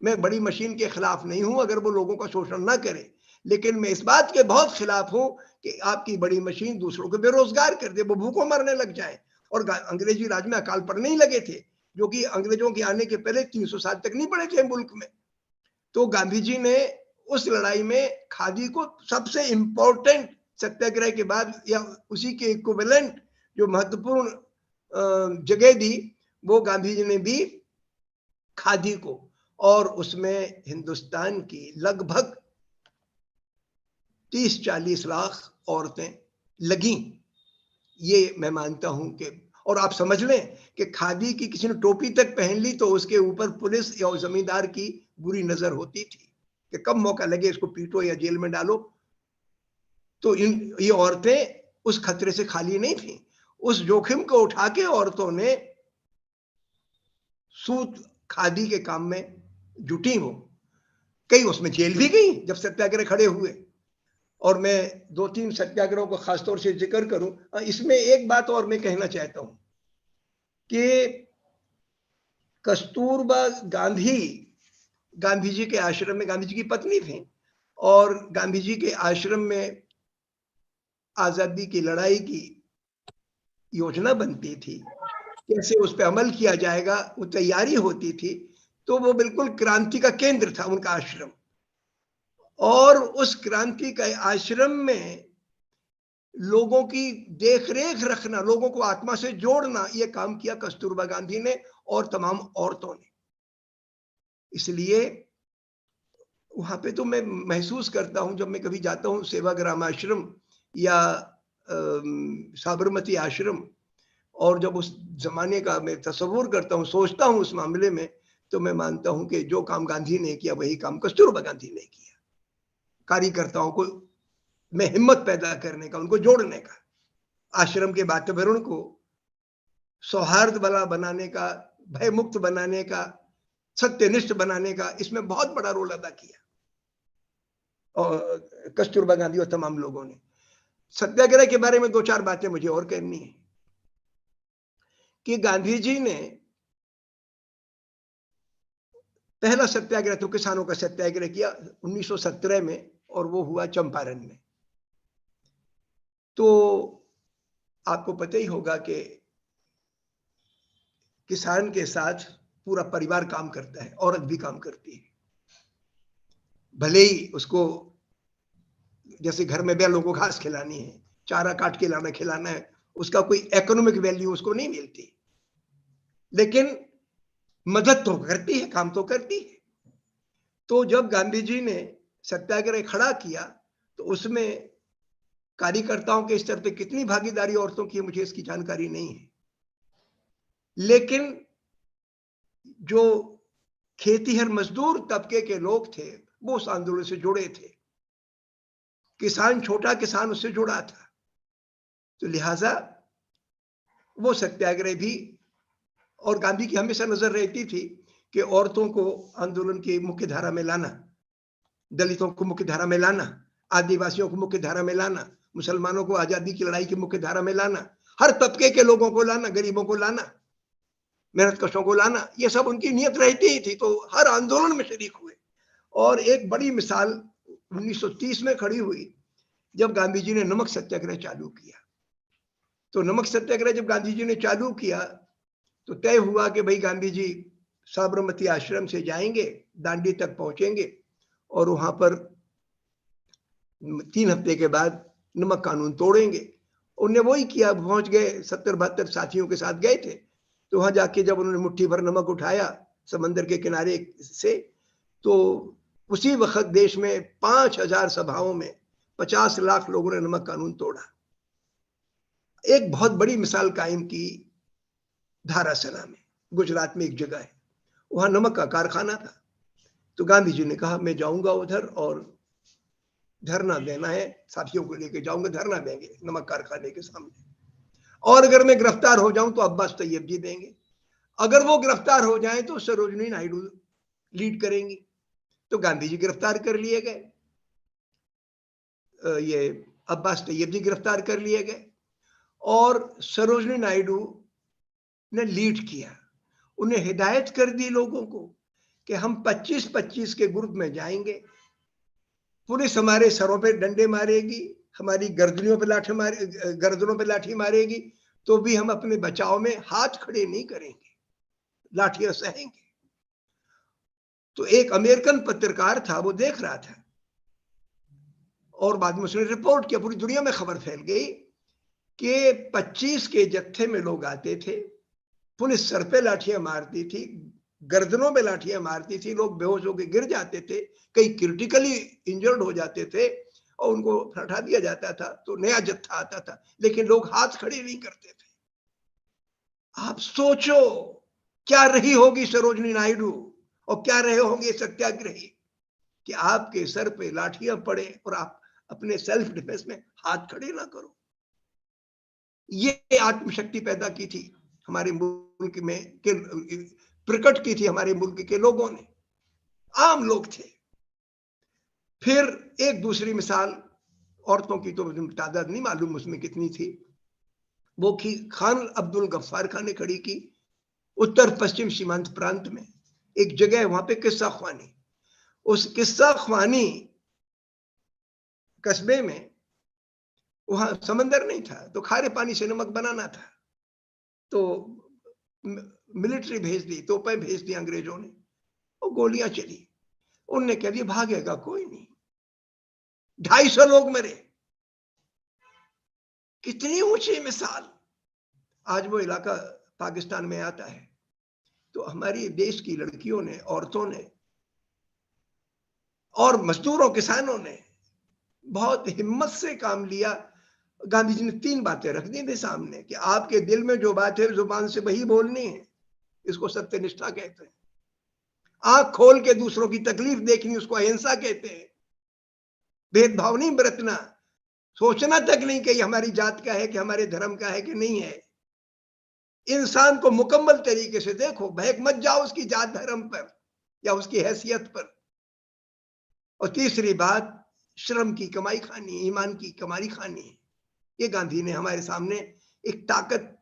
मैं बड़ी मशीन के खिलाफ नहीं हूं अगर वो लोगों का शोषण ना करे, लेकिन मैं इस बात के बहुत खिलाफ हूं कि आपकी बड़ी मशीन दूसरों को बेरोजगार कर दे, वो भूखों मरने लग जाए। और अंग्रेजी राज में अकाल पड़ने ही लगे थे, जो कि अंग्रेजों के आने के पहले 300 साल तक नहीं पड़े थे मुल्क में। तो गांधी जी ने उस लड़ाई में खादी को सबसे इंपॉर्टेंट, सत्याग्रह के बाद या उसी के इक्विवेलेंट जो महत्वपूर्ण जगह दी, वो गांधी जी ने भी खादी को, और उसमें हिंदुस्तान की लगभग 30-40 लाख औरतें लगी। ये मैं मानता हूं कि, और आप समझ लें कि खादी की किसी ने टोपी तक पहन ली तो उसके ऊपर पुलिस या जमींदार की बुरी नजर होती थी कि कब मौका लगे इसको पीटो या जेल में डालो। तो ये औरतें उस खतरे से खाली नहीं थी। उस जोखिम को उठा के औरतों ने सूत खादी के काम में जुटी हो। कई उसमें जेल भी गई जब सत्याग्रह खड़े हुए। और मैं 2-3 सत्याग्रहों को खासतौर से जिक्र करूं। इसमें एक बात और मैं कहना चाहता हूं कि कस्तूरबा गांधी जी के आश्रम में, गांधी जी की पत्नी थी, और गांधी जी के आश्रम में आजादी की लड़ाई की योजना बनती थी, कैसे उस पर अमल किया जाएगा वो तैयारी होती थी। तो वो बिल्कुल क्रांति का केंद्र था उनका आश्रम, और उस क्रांति का आश्रम में लोगों की देखरेख रखना, लोगों को आत्मा से जोड़ना, ये काम किया कस्तूरबा गांधी ने और तमाम औरतों ने। इसलिए वहां पे तो मैं महसूस करता हूं, जब मैं कभी जाता हूं सेवाग्राम आश्रम या साबरमती आश्रम, और जब उस जमाने का मैं तस्वुर करता हूं, सोचता हूं उस मामले में, तो मैं मानता हूं कि जो काम गांधी ने किया वही काम कस्तूरबा गांधी ने किया। कार्यकर्ताओं को में हिम्मत पैदा करने का, उनको जोड़ने का, आश्रम के वातावरण को सौहार्द वाला बनाने का, भय मुक्त बनाने का, सत्यनिष्ठ बनाने का, इसमें बहुत बड़ा रोल अदा किया और कस्तूरबा गांधी और तमाम लोगों ने। सत्याग्रह के बारे में 2-4 बातें मुझे और कहनी है कि गांधी जी ने पहला सत्याग्रह तो किसानों का सत्याग्रह किया 1917 में, और वो हुआ चंपारण में। तो आपको पता ही होगा कि किसान के साथ पूरा परिवार काम करता है, औरत भी काम करती है। भले ही उसको जैसे घर में बैलों को घास खिलानी है, चारा काट के लाना खिलाना है, उसका कोई इकोनॉमिक वैल्यू उसको नहीं मिलती, लेकिन मदद तो करती है, काम तो करती है। तो जब गांधी जी ने सत्याग्रह खड़ा किया तो उसमें कार्यकर्ताओं के स्तर पे कितनी भागीदारी औरतों की मुझे इसकी जानकारी नहीं है, लेकिन जो खेतीहर मजदूर तबके के लोग थे वो उस आंदोलन से जुड़े थे। किसान, छोटा किसान उससे जुड़ा था, तो लिहाजा वो सत्याग्रह भी, और गांधी की हमेशा नजर रहती थी कि औरतों को आंदोलन की मुख्य धारा में लाना, दलितों को मुख्य धारा में लाना, आदिवासियों को मुख्य धारा में लाना, मुसलमानों को आजादी की लड़ाई की मुख्य धारा में लाना, हर तबके के लोगों को लाना, गरीबों को लाना, मेहनत कशों को लाना, ये सब उनकी नियत रहती ही थी। तो हर आंदोलन में शरीक हुए। और एक बड़ी मिसाल 1930 में खड़ी हुई जब गांधी जी ने नमक सत्याग्रह चालू किया। तो नमक सत्याग्रह जब गांधी जी ने चालू किया तो तय हुआ कि भाई गांधी जी साबरमती आश्रम से जाएंगे, दांडी तक पहुंचेंगे, और वहां पर 3 हफ्ते के बाद नमक कानून तोड़ेंगे। उन्होंने वही किया, पहुंच गए, 70-72 साथियों के साथ गए थे। तो वहां जाके जब उन्होंने मुट्ठी भर नमक उठाया समंदर के किनारे से, तो उसी वक्त देश में 5000 सभाओं में 50 लाख लोगों ने नमक कानून तोड़ा। एक बहुत बड़ी मिसाल कायम की धारासना में, गुजरात में एक जगह है, वहां नमक का कारखाना था। तो गांधी जी ने कहा मैं जाऊंगा उधर और धरना देना है, साथियों को लेकर जाऊंगा, धरना देंगे नमक कारखाने के सामने, और अगर मैं गिरफ्तार हो जाऊं तो अब्बास तैयब जी देंगे, अगर वो गिरफ्तार हो जाएं तो सरोजिनी नायडू लीड करेंगी। तो गांधी जी गिरफ्तार कर लिए गए, ये अब्बास तैयब जी गिरफ्तार कर लिए गए, और सरोजिनी नायडू ने लीड किया। उन्हें हिदायत कर दी लोगों को कि हम 25-25 के ग्रुप में जाएंगे, पुलिस हमारे सरों पे डंडे मारेगी, हमारी गर्दनों पे लाठी मारेगी, तो भी हम अपने बचाव में हाथ खड़े नहीं करेंगे, लाठियां सहेंगे। तो एक अमेरिकन पत्रकार था, वो देख रहा था, और बाद में उसने रिपोर्ट किया, पूरी दुनिया में खबर फैल गई कि 25 के जत्थे में लोग आते थे, पुलिस सर पे लाठियां मारती थी, गर्दनों में लाठियां मारती थी, लोग बेहोश होकर गिर जाते थे, कई क्रिटिकली इंजर्ड हो जाते थे और उनको हटा दिया जाता था, तो नया जत्था आता था, लेकिन लोग हाथ खड़े नहीं करते थे। आप सोचो क्या रही होगी सरोजनी नायडू और क्या रहे होंगे सत्याग्रही कि आपके सर पे लाठियां पड़े और आप अपने सेल्फ डिफेंस में हाथ खड़े ना करो। ये आत्मशक्ति पैदा की थी हमारे मुल्क में, के प्रकट की थी हमारे मुल्क के लोगों ने, आम लोग थे। फिर एक दूसरी मिसाल, औरतों की तो तादाद नहीं मालूम उसमें कितनी थी, वो खान अब्दुल गफ्फार खान ने खड़ी की उत्तर पश्चिम सीमांत प्रांत में एक जगह, वहां पे किस्सा ख्वानी। उस किस्सा ख्वानी कस्बे में वहां समंदर नहीं था, तो खारे पानी से नमक बनाना था, तो मिलिट्री भेज दी, तोपें भेज दी अंग्रेजों ने, और गोलियां चली। उनने कह दिया भागेगा कोई नहीं, 250 लोग मरे। कितनी ऊंची मिसाल। आज वो इलाका पाकिस्तान में आता है, तो हमारी देश की लड़कियों ने, औरतों ने और मजदूरों, किसानों ने बहुत हिम्मत से काम लिया। गांधी जी ने 3 बातें रख दी थी सामने कि आपके दिल में जो बात है जुबान से वही बोलनी है, इसको सत्यनिष्ठा कहते हैं। आंख खोल के दूसरों की तकलीफ देखनी, उसको अहिंसा कहते हैं। भेदभाव नहीं बरतना, सोचना तक नहीं कि हमारी जात का है कि हमारे धर्म का है कि नहीं है। इंसान को मुकम्मल तरीके से देखो, बहक मत जाओ उसकी जात धर्म पर या उसकी हैसियत पर। और तीसरी बात, श्रम की कमाई खानी, ईमान की कमाई खानी। ये गांधी ने हमारे सामने एक ताकत,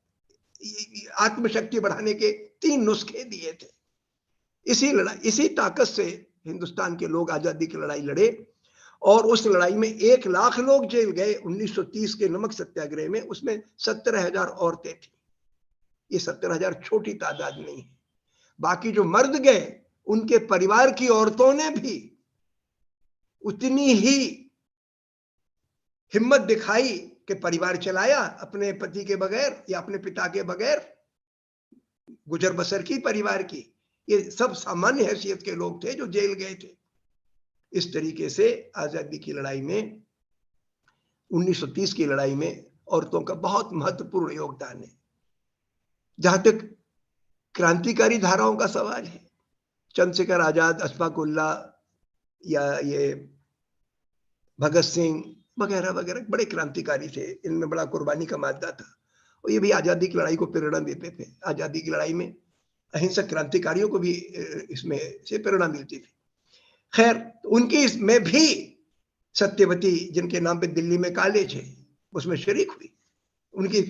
आत्मशक्ति बढ़ाने के 3 नुस्खे दिए थे। इसी ताकत से हिंदुस्तान के लोग आजादी की लड़ाई लड़े, और उस लड़ाई में 1 लाख लोग जेल गए 1930 के नमक सत्याग्रह में, उसमें 17,000 औरतें थी। ये 17,000 छोटी तादाद नहीं है। बाकी जो मर्द गए, उनके परिवार की औरतों ने भी उतनी ही हिम्मत दिखाई कि परिवार चलाया अपने पति के बगैर या अपने पिता के बगैर, गुजर बसर की परिवार की। ये सब सामान्य हैसियत के लोग थे जो जेल गए थे। इस तरीके से आजादी की लड़ाई में, 1930 की लड़ाई में औरतों का बहुत महत्वपूर्ण योगदान है। जहां तक क्रांतिकारी धाराओं का सवाल है, चंद्रशेखर आजाद, अशफाक उल्लाह या ये भगत सिंह वगैरह वगैरह बड़े क्रांतिकारी थे, इनमें बड़ा कुर्बानी का मादा था, और ये भी आजादी की लड़ाई को प्रेरणा देते थे। आजादी की लड़ाई में अहिंसक क्रांतिकारियों को भी इसमें से प्रेरणा मिलती थी। खैर, उनकी इसमें भी सत्यवती, जिनके नाम पे दिल्ली में कॉलेज है, उसमें शरीक हुई। उनकी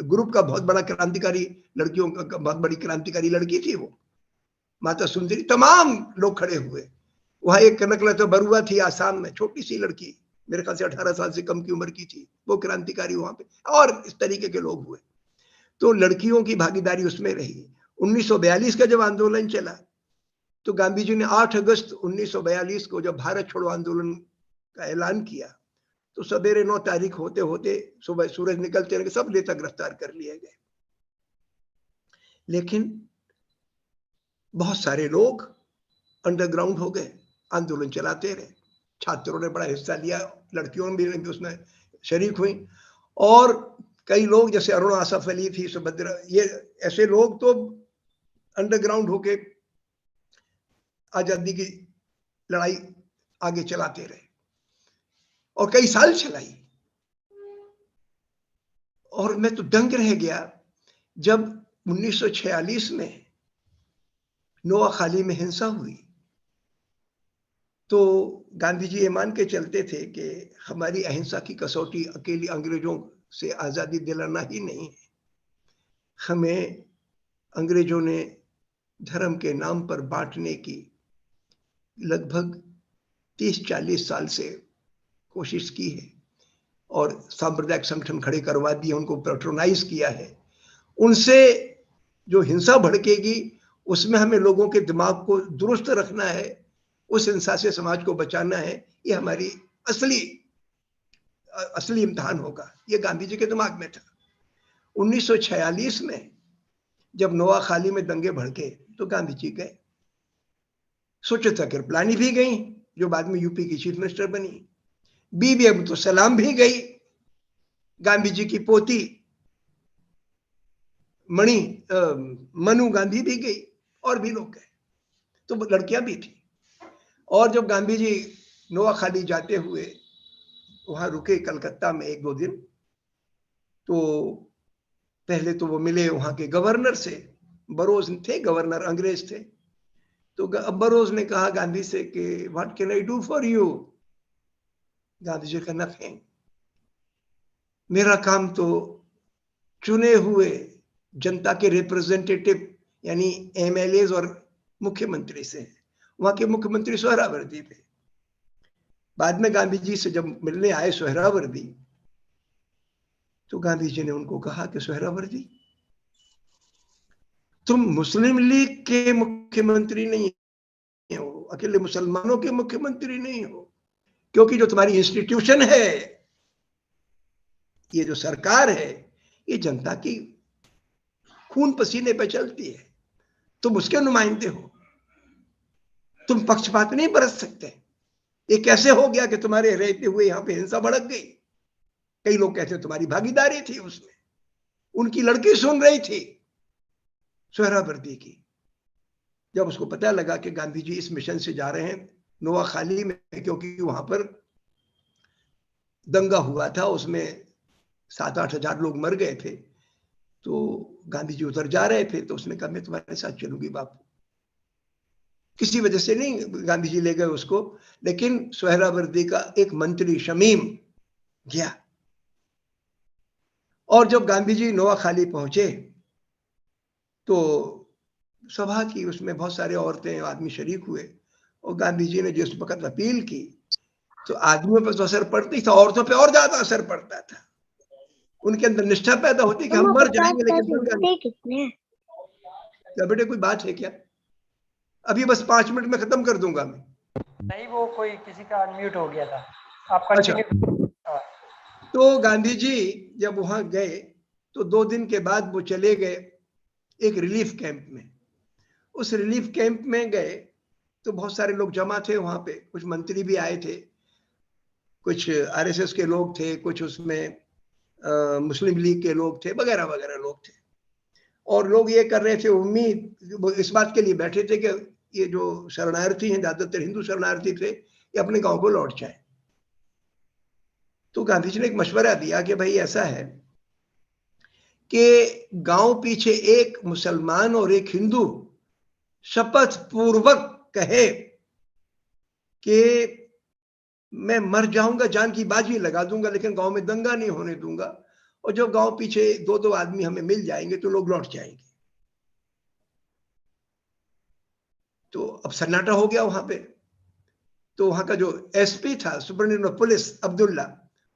ग्रुप का बहुत बड़ा क्रांतिकारी लड़कियों का, बहुत बड़ी क्रांतिकारी लड़की थी वो, माता सुंदरी। तमाम लोग खड़े हुए। वहां एक कनकलता बरुआ थी आसाम में, छोटी सी लड़की, मेरे ख्याल से 18 साल से कम की उम्र की थी, वो क्रांतिकारी वहां पे, और इस तरीके के लोग हुए। तो लड़कियों की भागीदारी उसमें रही। 1942 का जब आंदोलन चला, तो गांधी जी ने 8 अगस्त 1942 को जब भारत छोड़ो आंदोलन का ऐलान किया, तो सवेरे 9 तारीख होते होते सुबह सूरज निकलते रहे, सब नेता गिरफ्तार कर लिए गए। लेकिन बहुत सारे लोग अंडरग्राउंड हो गए, आंदोलन चलाते रहे। छात्रों ने बड़ा हिस्सा लिया, लड़कियों ने भी उसमें शरीक हुई, और कई लोग जैसे अरुणा आसफ अली थी, सुभद्रा, ये ऐसे लोग तो अंडरग्राउंड होके आजादी की लड़ाई आगे चलाते रहे, और कई साल चलाई। और मैं तो दंग रह गया जब 1946 में नोआखाली में हिंसा हुई, तो गांधी जी ये मान के चलते थे कि हमारी अहिंसा की कसौटी अकेली अंग्रेजों से आजादी दिलाना ही नहीं है, हमें अंग्रेजों ने धर्म के नाम पर बांटने की लगभग 30-40 साल से कोशिश की है, और सांप्रदायिक संगठन खड़े करवा दिए, उनको पैट्रोनाइज किया है। उनसे जो हिंसा भड़केगी, उसमें हमें लोगों के दिमाग को दुरुस्त रखना है, उस हिंसा से समाज को बचाना है। ये हमारी असली इम्तिहान होगा। ये गांधी जी के दिमाग में था। 1946 में जब नोआखाली में दंगे भड़के तो गांधी जी गए। सुचित्रा कृपलानी भी गई, जो बाद में यूपी की चीफ मिनिस्टर बनी। बीबी अब्दुल सलाम भी गई, गांधी जी की पोती मनु गांधी भी गई, और भी लोग गए, तो लड़कियां भी थी। और जब गांधी जी नोआखाली जाते हुए वहां रुके कलकत्ता में 1-2 दिन, तो पहले तो वो मिले वहां के गवर्नर से। बरोज थे गवर्नर, अंग्रेज थे। तो बरोज ने कहा गांधी से कि what can I do for you. Gandhi ji का नथिंग, मेरा काम तो चुने हुए जनता के रिप्रेजेंटेटिव यानी एमएलए और मुख्यमंत्री से है। वहां के मुख्यमंत्री सोहरावर्दी थे। बाद में गांधी जी से जब मिलने आए सोहरावर्दी, तो गांधी जी ने उनको कहा कि सोहरावर्दी, तुम मुस्लिम लीग के मुख्यमंत्री नहीं हो, अकेले मुसलमानों के मुख्यमंत्री नहीं हो, क्योंकि जो तुम्हारी इंस्टीट्यूशन है, ये जो सरकार है, ये जनता की खून पसीने पे चलती है। तुम उसके नुमाइंदे हो, तुम पक्षपात नहीं बरत सकते। ये कैसे हो गया कि तुम्हारे रहते हुए यहाँ पे हिंसा भड़क गई? कई लोग कहते हैं तुम्हारी भागीदारी थी उसमें, उनकी लड़की सुन रही थी सोहरावर्दी की। जब उसको पता लगा कि गांधी जी इस मिशन से जा रहे हैं नोआखाली में, क्योंकि वहां पर दंगा हुआ था, उसमें 7-8 हजार लोग मर गए थे, तो गांधी जी उधर जा रहे थे, तो उसने कहा मैं तुम्हारे साथ चलूंगी बापू। किसी वजह से नहीं गांधी जी ले गए उसको, लेकिन सोहरावर्दी का एक मंत्री शमीम गया। और जब गांधी जी नोआखाली पहुंचे, तो सभा की उसमें बहुत सारे औरतें आदमी शरीक हुए, और गांधी जी ने जिस वक्त अपील की, तो आदमियों पर तो असर पड़ती था, औरतों पर और ज्यादा असर पड़ता था। उनके अंदर निष्ठा पैदा होती कि हम मर जाएंगे लेकिन दंगा नहीं। क्या बेटे कोई बात है क्या? अभी बस 5 मिनट में खत्म कर दूंगा मैं। नहीं, वो कोई किसी का अनम्यूट हो गया था, आप अच्छा, कंटिन्यू। तो गांधी जी जब वहां गए, तो 2 दिन के बाद वो चले गए एक रिलीफ कैंप में। उस रिलीफ कैंप में गए तो बहुत सारे लोग जमा थे वहां पे, कुछ मंत्री भी आए थे, कुछ आरएसएस के लोग थे, कुछ उसमें मुस्लिम लीग के लोग थे, वगैरह वगैरह लोग थे। और लोग ये कर रहे थे, उम्मीद इस बात के लिए बैठे थे कि ये जो शरणार्थी हैं, ज्यादातर हिंदू शरणार्थी थे, ये अपने गांव को लौट जाए। तो गांधी जी ने एक मशवरा दिया कि भाई ऐसा है कि गांव पीछे एक मुसलमान और एक हिंदू शपथ पूर्वक कहे कि मैं मर जाऊंगा, जान की बाजी लगा दूंगा, लेकिन गांव में दंगा नहीं होने दूंगा, और जब गांव पीछे 2-2 आदमी हमें मिल जाएंगे तो लोग लौट जाएंगे। तो अब सन्नाटा हो गया वहां पे। तो वहां का जो एसपी था, सुपरिटेंडेंट ऑफ पुलिस अब्दुल्ला,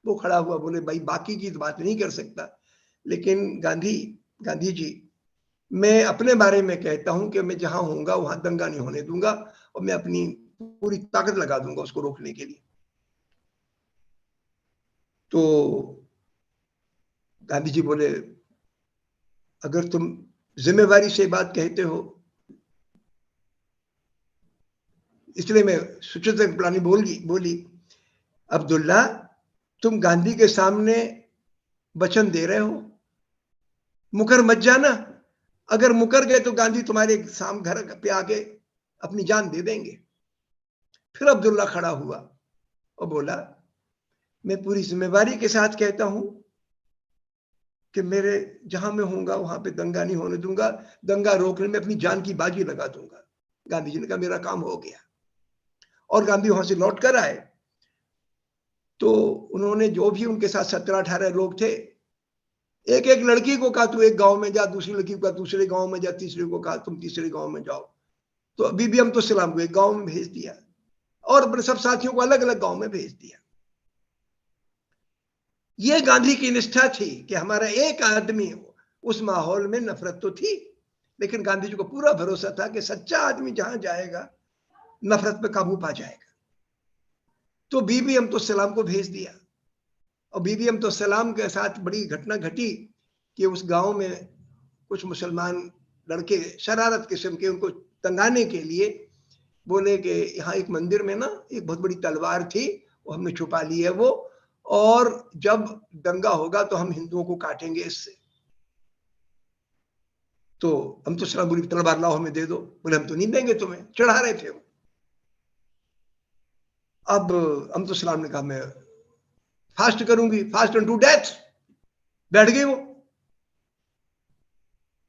वो खड़ा हुआ, बोले भाई बाकी की तो बात नहीं कर सकता, लेकिन गांधी जी, मैं अपने बारे में कहता हूं कि मैं जहां होऊंगा वहां दंगा नहीं होने दूंगा, और मैं अपनी पूरी ताकत लगा दूंगा उसको रोकने के लिए। तो गांधी जी बोले अगर तुम जिम्मेवारी से बात कहते हो, इसलिए मैं सुचित्रा कृपलानी बोली अब्दुल्ला, तुम गांधी के सामने वचन दे रहे हो, मुकर मत जाना। अगर मुकर गए तो गांधी तुम्हारे घर पे आके अपनी जान दे देंगे। फिर अब्दुल्ला खड़ा हुआ और बोला मैं पूरी जिम्मेवारी के साथ कहता हूं कि मेरे जहां मैं होऊंगा वहां पे दंगा नहीं होने दूंगा, दंगा रोकने में अपनी जान की बाजी लगा दूंगा। गांधी जी ने कहा मेरा काम हो गया। और गांधी वहां से लौट कर आए, तो उन्होंने जो भी उनके साथ 17-18 लोग थे, एक एक लड़की को कहा तू एक गांव में जा, दूसरी लड़की को कहा दूसरे गांव में जा, तीसरे को कहा तुम तीसरे गांव में जाओ। तो अभी भी हम तो सलाम को एक गांव में भेज दिया, और अपने सब साथियों को अलग अलग गांव में भेज दिया। ये गांधी की निष्ठा थी कि हमारा एक आदमी हो। उस माहौल में नफरत तो थी, लेकिन गांधी जी को पूरा भरोसा था कि सच्चा आदमी जहां जाएगा नफरत पे काबू पा जाएगा। तो बीबी अब्दुल सलाम को भेज दिया, और बीबी अब्दुल सलाम के साथ बड़ी घटना घटी कि उस गांव में कुछ मुसलमान लड़के शरारत किस्म के उनको तंगाने के लिए बोले कि यहाँ एक मंदिर में ना एक बहुत बड़ी तलवार थी, वो हमने छुपा ली है वो, और जब दंगा होगा तो हम हिंदुओं को काटेंगे इससे। तो हम तो सलाम बोली तलवार लाओ हमें दे दो, बोले हम तो नहीं देंगे तुम्हें, चढ़ा रहे थे वो। अब हम तो सलाम ने कहा मैं फास्ट करूंगी, फास्ट टू डेथ, बैठ गई वो।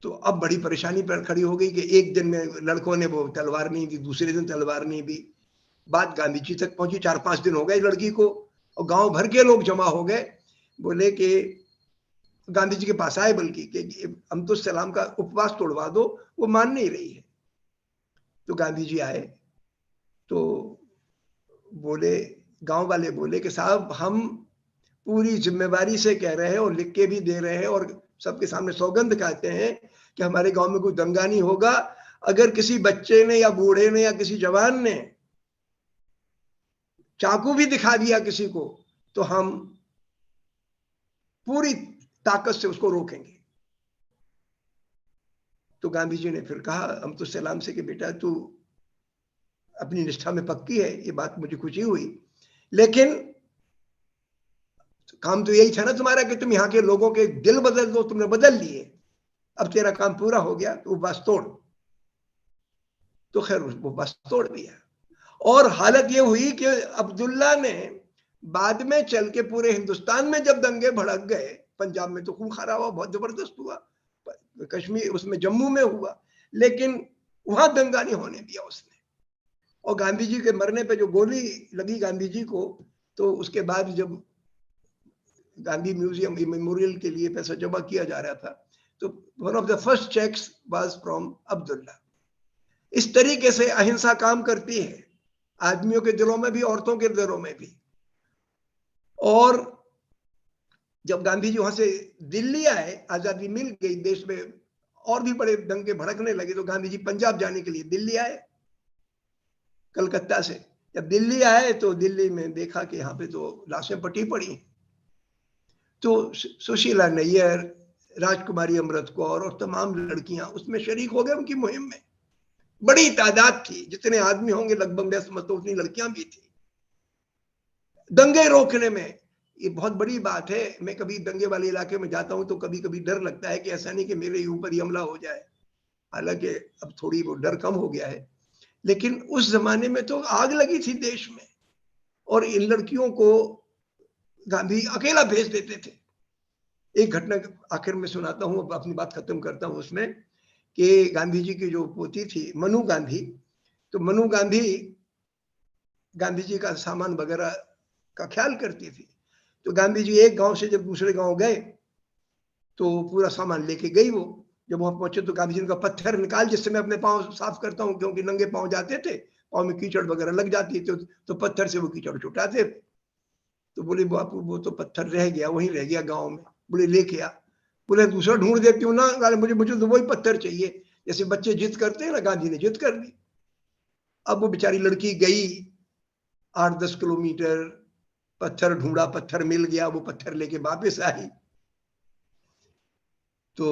तो अब बड़ी परेशानी पर खड़ी हो गई कि एक दिन में लड़कों ने वो तलवार नहीं दी, दूसरे दिन तलवार नहीं दी, बात गांधी जी तक पहुंची। 4-5 दिन हो गए लड़की को, और गांव भर के लोग जमा हो गए, बोले कि गांधी जी के पास आए बल्कि कि हम तो सलाम का उपवास तोड़वा दो, वो मान नहीं रही है। तो गांधी जी आए तो बोले, गांव वाले बोले कि साहब हम पूरी जिम्मेवारी से कह रहे हैं और लिख के भी दे रहे हैं और सबके सामने सौगंध कहते हैं कि हमारे गांव में कोई दंगा नहीं होगा। अगर किसी बच्चे ने या बूढ़े ने या किसी जवान ने चाकू भी दिखा दिया किसी को तो हम पूरी ताकत से उसको रोकेंगे। तो गांधी जी ने फिर कहा हम तो सलाम से कि बेटा तू अपनी निष्ठा में पक्की है, ये बात मुझे खुशी हुई, लेकिन काम तो यही था ना तुम्हारा कि तुम यहाँ के लोगों के दिल बदल दो, तुमने बदल लिए, अब तेरा काम पूरा हो गया, तो बस तोड़। तो खैर वो बस तोड़ दिया। और हालत ये हुई कि अब्दुल्ला ने बाद में चल के पूरे हिंदुस्तान में जब दंगे भड़क गए, पंजाब में तो खून खराब हुआ, बहुत जबरदस्त हुआ, कश्मीर उसमें जम्मू में हुआ, लेकिन वहां दंगा नहीं होने दिया उसने। और गांधी जी के मरने पे जो गोली लगी गांधी जी को, तो उसके बाद जब गांधी म्यूजियम मेमोरियल के लिए पैसा जमा किया जा रहा था, तो one of the first checks was from Abdullah. इस तरीके से अहिंसा काम करती है, आदमियों के दिलों में भी, औरतों के दिलों में भी। और जब गांधी जी वहां से दिल्ली आए, आजादी मिल गई, देश में और भी बड़े दंगे भड़कने लगे, तो गांधी जी पंजाब जाने के लिए दिल्ली आए कलकत्ता से। जब दिल्ली आए तो दिल्ली में देखा कि यहाँ पे तो लाशें पटी पड़ी। तो सुशीला नैयर, राजकुमारी अमृत कौर और तमाम लड़कियां उसमें शरीक हो गए उनकी मुहिम में। बड़ी तादाद थी, जितने आदमी होंगे लगभग समझता उतनी लड़कियां भी थी। दंगे रोकने में ये बहुत बड़ी बात है। मैं कभी दंगे वाले इलाके में जाता हूं तो कभी कभी डर लगता है कि ऐसा नहीं कि मेरे ऊपर ही हमला हो जाए, हालांकि अब थोड़ी वो डर कम हो गया है, लेकिन उस जमाने में तो आग लगी थी देश में, और इन लड़कियों को गांधी अकेला भेज देते थे। एक घटना आखिर में सुनाता हूं, अपनी बात खत्म करता हूं उसमें, कि गांधी जी की जो पोती थी मनु गांधी, तो मनु गांधी गांधी जी का सामान वगैरह का ख्याल करती थी। तो गांधी जी एक गांव से जब दूसरे गांव गए तो पूरा सामान लेके गई वो। जब वहां पहुंचे तो गांधी जी का पत्थर निकाल, जिससे मैं अपने पांव साफ करता हूं, क्योंकि नंगे पांव जाते थे, पांव में कीचड़ वगैरह लग जाती थी, तो पत्थर से वो कीचड़ छुटाते थे। तो बोले बापू वो तो पत्थर रह गया, वहीं रह गया गांव में। बोले लेके आ। बोले दूसरा ढूंढ देती हूँ ना, मुझे तो वही पत्थर चाहिए। जैसे बच्चे जिद करते हैं ना, गांधी ने जिद कर दी। अब वो बेचारी लड़की गई 8-10 किलोमीटर, पत्थर ढूंढा, पत्थर मिल गया, वो पत्थर लेके वापस आई। तो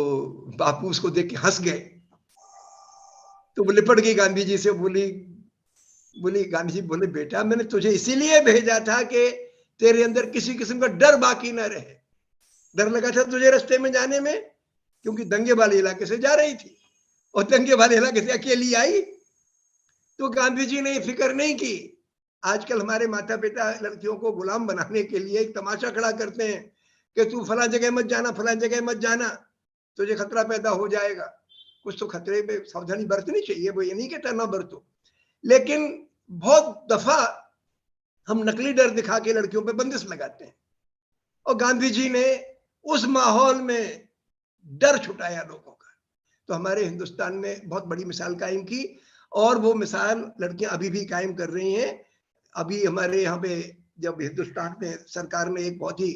बापू उसको देख के हंस गए। तो वो लिपट गई गांधी जी से, बोली गांधी जी बोले बेटा मैंने तुझे इसीलिए भेजा था कि तेरे अंदर किसी किस्म का डर बाकी ना रहे। डर लगा था तुझे रास्ते में जाने में, क्योंकि दंगे वाले इलाके से जा रही थी और दंगे वाले इलाके से अकेली आई। तो गांधी जी ने फिक्र नहीं की। आजकल हमारे माता पिता लड़कियों को गुलाम बनाने के लिए एक तमाशा खड़ा करते हैं कि तू फला जगह मत जाना, फला जगह मत जाना, तुझे खतरा पैदा हो जाएगा। कुछ तो खतरे में सावधानी बरतनी चाहिए, वो ये नहीं कहता ना बरतो, लेकिन बहुत दफा हम नकली डर दिखा के लड़कियों पे बंदिश लगाते हैं। और गांधी जी ने उस माहौल में डर छुटाया लोगों का। तो हमारे हिंदुस्तान में बहुत बड़ी मिसाल कायम की, और वो मिसाल लड़कियां अभी भी कायम कर रही हैं। अभी हमारे यहाँ पे जब हिंदुस्तान में सरकार ने एक बहुत ही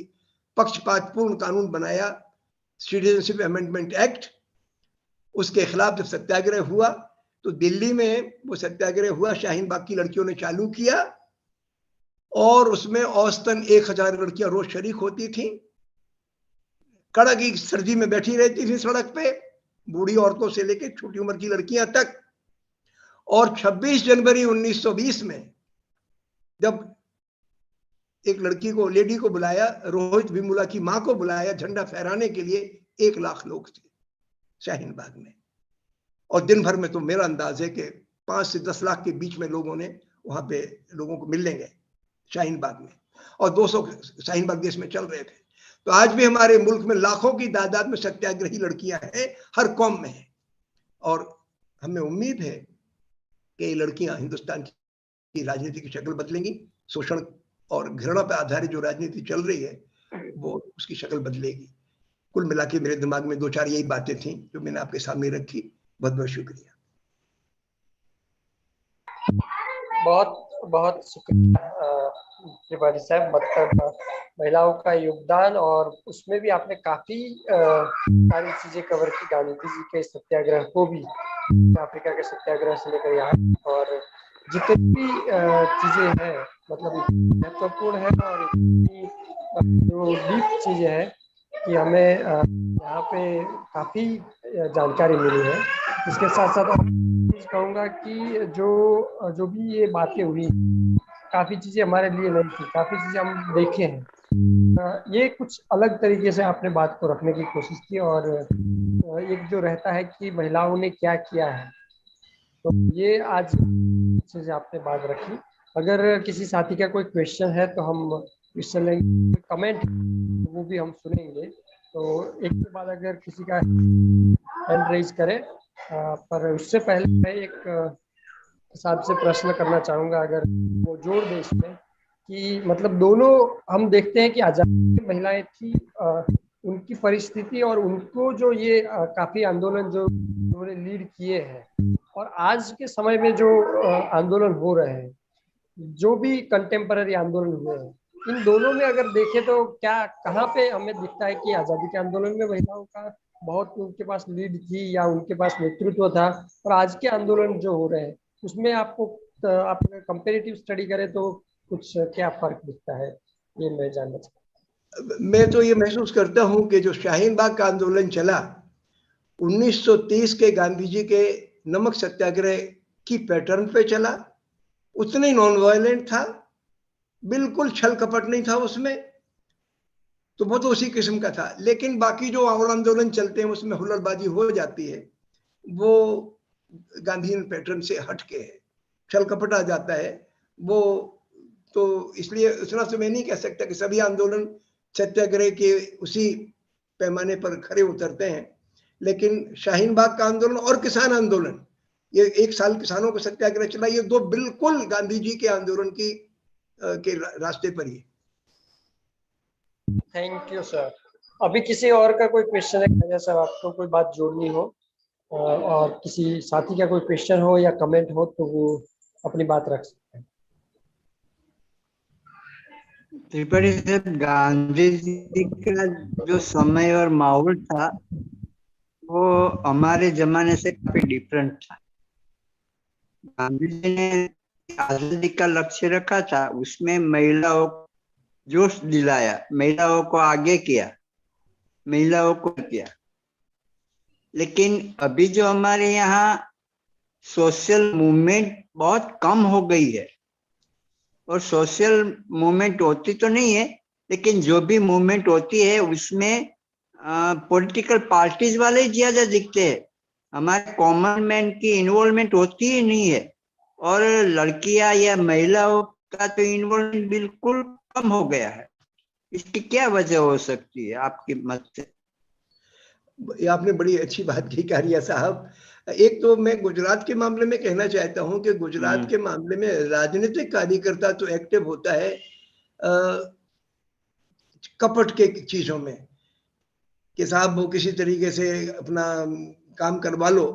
पक्षपातपूर्ण कानून बनाया, सिटीजनशिप अमेंडमेंट एक्ट, उसके खिलाफ जब सत्याग्रह हुआ तो दिल्ली में वो सत्याग्रह हुआ, शाहीन बाग की लड़कियों ने चालू किया, और उसमें औसतन 1000 लड़कियां रोज शरीक होती थी। कड़ाकी सर्दी में बैठी रहती थी सड़क पे, बूढ़ी औरतों से लेकर छोटी उम्र की लड़कियां तक। और 26 जनवरी 1920 में जब एक लड़की को, लेडी को बुलाया, रोहित वेमुला की मां को बुलाया झंडा फहराने के लिए, 1 लाख लोग थे शाहीन बाग में। और दिन भर में तो मेरा अंदाज है कि 5 से 10 लाख के बीच में लोगों ने वहां पे लोगों को मिलने गए शाहीन बाग में, और 200 शाहीन बाग देश में चल रहे थे। तो आज भी हमारे मुल्क में लाखों की तादाद में सत्याग्रही लड़कियां हैं, हर कौम में है। और हमें उम्मीद है कि ये लड़कियां हिंदुस्तान की राजनीति की शक्ल बदलेंगी। शोषण और घृणा पर आधारित जो राजनीति चल रही है वो उसकी शक्ल बदलेगी। कुल मिला के मेरे दिमाग में 2-4 यही बातें थी जो मैंने आपके सामने रखी। बहुत बहुत शुक्रिया। बहुत बहुत शुक्रिया त्रिपाठी साहब। मतलब महिलाओं का योगदान, और उसमें भी आपने काफी सारी चीजें कवर की, गांधी जी के सत्याग्रह को भी, अफ्रीका के सत्याग्रह से लेकर यहाँ, और जितनी भी चीजें हैं मतलब महत्वपूर्ण है, और जो डीप चीजें हैं कि हमें यहाँ पे काफी जानकारी मिली है। इसके साथ साथ कहूँगा कि जो भी ये बातें हुई, काफी चीजें हमारे लिए नई थी, काफी चीजें हम देखे हैं। ये कुछ अलग तरीके से आपने बात को रखने की कोशिश की, और एक जो रहता है कि महिलाओं ने क्या किया है, तो ये आज से आपने बात रखी। अगर किसी साथी का कोई क्वेश्चन है तो हम क्वेश्चन लेंगे, कमेंट वो भी हम सुनेंगे। तो एक के बाद अगर किसी का हैंड रेज करे, पर उससे पहले मैं एक साहब से प्रश्न करना चाहूँगा, अगर वो जोड़ दे इसमें कि मतलब दोनों हम देखते हैं कि आज़ादी की महिलाएं थी, उनकी परिस्थिति और उनको जो ये काफ़ी आंदोलन जो उन्होंने लीड किए हैं, और आज के समय में जो आंदोलन हो रहे हैं, जो भी कंटेम्पररी आंदोलन हुए हैं, इन दोनों में अगर देखें तो क्या कहाँ पे हमें दिखता है कि आज़ादी के आंदोलन में महिलाओं का बहुत उनके पास लीड थी या उनके पास नेतृत्व था, और आज के आंदोलन जो हो रहे हैं उसमें आपको आप कंपेरेटिव स्टडी करें तो कुछ क्या फर्क दिखता है, ये मैं जानना चाहता हूँ। मैं तो ये महसूस करता हूँ कि जो शाहीन बाग का आंदोलन चला 1930 के गांधी जी के नमक सत्याग्रह की पैटर्न पे चला, उतने नॉन वायलेंट था, बिल्कुल छल कपट नहीं था उसमें, तो वो तो उसी किस्म का था। लेकिन बाकी जो और आंदोलन चलते हैं उसमें हुल्लड़बाजी हो जाती है, वो गांधीयन पैटर्न से हटके है, छल कपट आ जाता है वो। तो इसलिए इतना तो मैं नहीं कह सकता कि सभी आंदोलन सत्याग्रह के उसी पैमाने पर खरे उतरते हैं। लेकिन शाहीन बाग का आंदोलन और किसान आंदोलन, ये 1 साल किसानों का सत्याग्रह चला, ये 2 बिल्कुल गांधी जी के आंदोलन की के रास्ते पर ही। Thank you sir. अभी किसी और का कोई क्वेश्चन है सर, आपको कोई बात जोड़नी हो और किसी साथी का कोई क्वेश्चन हो या कमेंट हो तो वो अपनी बात रख सकते हैं। त्रिपाठी साहब, गांधी जी का जो समय और माहौल था वो हमारे जमाने से काफी डिफरेंट था। गांधी जी ने आजादी का लक्ष्य रखा था, उसमें महिलाओं को जोश दिलाया, महिलाओं को आगे किया, महिलाओं को किया। लेकिन अभी जो हमारे यहाँ सोशल मूवमेंट बहुत कम हो गई है, और सोशल मूवमेंट होती तो नहीं है, लेकिन जो भी मूवमेंट होती है उसमें पॉलिटिकल पार्टीज वाले ही ज्यादा दिखते हैं, हमारे कॉमन मैन की इन्वॉल्वमेंट होती ही नहीं है। और लड़कियां या महिलाओं का तो इन्वॉल्वमेंट बिल्कुल कम हो गया है। इसकी क्या वजह हो सकती है आपकी मत से? ये आपने बड़ी अच्छी बात की कारिया साहब। एक तो मैं गुजरात के मामले में कहना चाहता हूं कि गुजरात के मामले में राजनीतिक कार्यकर्ता तो एक्टिव होता है कपट के चीजों में कि साहब वो किसी तरीके से अपना काम करवा लो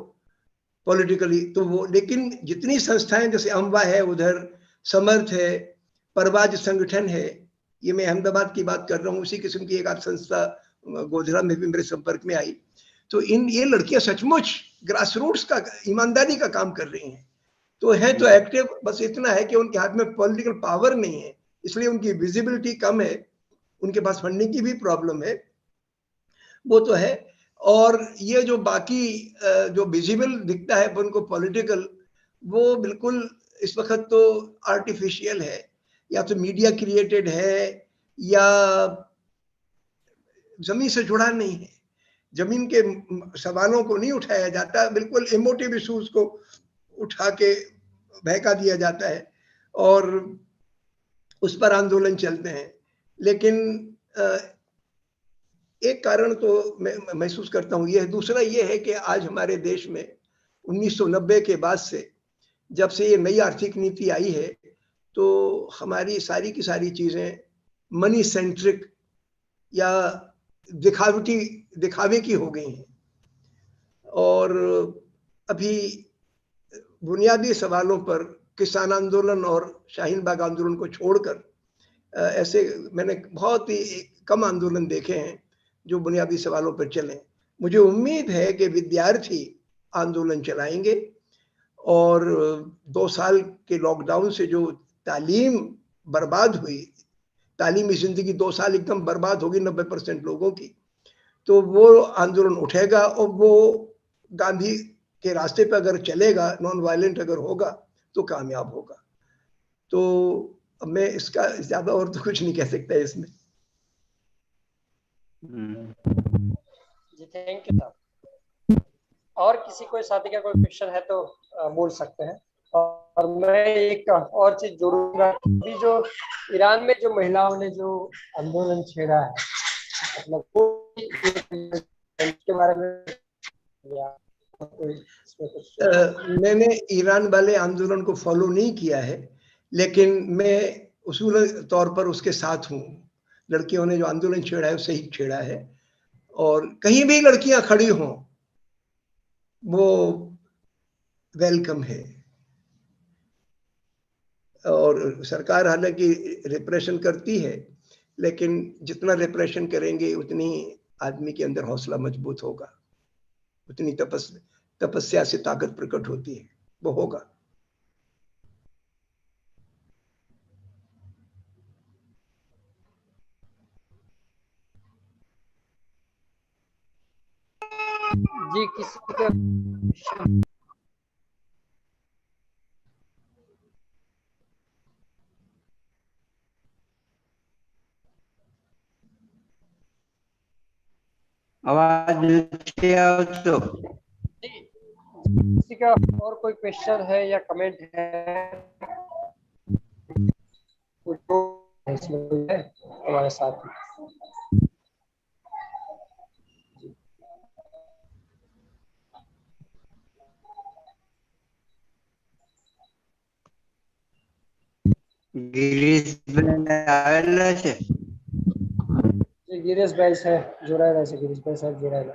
पॉलिटिकली, तो वो, लेकिन जितनी संस्थाएं जैसे अम्बा है, उधर समर्थ है, परवाज संगठन है, ये मैं अहमदाबाद की बात कर रहा हूँ, उसी किस्म की एक आध संस्था गोधरा में भी मेरे संपर्क में आई। तो ये लड़कियां सचमुच ग्रास रूट्स का ईमानदारी का काम कर रही हैं, तो है तो एक्टिव। बस इतना है कि उनके हाथ में पॉलिटिकल पावर नहीं है, इसलिए उनकी विजिबिलिटी कम है, उनके पास फंडिंग की भी प्रॉब्लम है, वो तो है। और ये जो बाकी जो विजिबल दिखता है उनको पॉलिटिकल, वो बिल्कुल इस वक्त तो आर्टिफिशियल है, या तो मीडिया क्रिएटेड है या जमीन से जुड़ा नहीं है। जमीन के सवालों को नहीं उठाया जाता, बिल्कुल इमोटिव इश्यूज को उठा के बहका दिया जाता है और उस पर आंदोलन चलते हैं। लेकिन एक कारण तो मैं महसूस करता हूँ ये है। दूसरा ये है कि आज हमारे देश में 1990 के बाद से, जब से ये नई आर्थिक नीति आई है, तो हमारी सारी की सारी चीजें मनी सेंट्रिक या दिखावे की हो गई हैं। और अभी बुनियादी सवालों पर किसान आंदोलन और शाहीन बाग आंदोलन को छोड़कर ऐसे मैंने बहुत ही कम आंदोलन देखे हैं जो बुनियादी सवालों पर चले। मुझे उम्मीद है कि विद्यार्थी आंदोलन चलाएंगे और 2 साल के लॉकडाउन से जो तालीम बर्बाद हुई, तालीमी जिंदगी 2 साल एकदम बर्बाद होगी 90% लोगों की, तो वो आंदोलन उठेगा और वो गांधी के रास्ते पे अगर चलेगा, नॉन वायलेंट अगर होगा तो कामयाब होगा। तो मैं इसका ज्यादा और तो कुछ नहीं कह सकता इसमें। जी थैंक यू साहब। और किसी कोई साथी का कोई क्वेश्चन है तो बोल सकते हैं। और मैं एक और चीज जोड़ूंगा, अभी जो ईरान में जो महिलाओं ने जो आंदोलन छेड़ा है, मतलब के बारे में मैंने ईरान वाले आंदोलन को फॉलो नहीं किया है, लेकिन मैं उसूल तौर पर उसके साथ हूँ। लड़कियों ने जो आंदोलन छेड़ा है सही छेड़ा है, और कहीं भी लड़कियां खड़ी हों वो वेलकम है। और सरकार हालांकि रिप्रेशन करती है, लेकिन जितना रिप्रेशन करेंगे उतनी आदमी के अंदर हौसला मजबूत होगा, उतनी तपस्या से ताकत प्रकट होती है, वो होगा। जी किसी का आवाज नहीं आवतो? किसी का और कोई क्वेश्चन है या कमेंट है हमारे साथ? गिरीशबेन आवेला છે? गिरीशભાઈ છે, જોડાયેલા છે गिरीशભાઈ સાહેબ જોડાયેલા।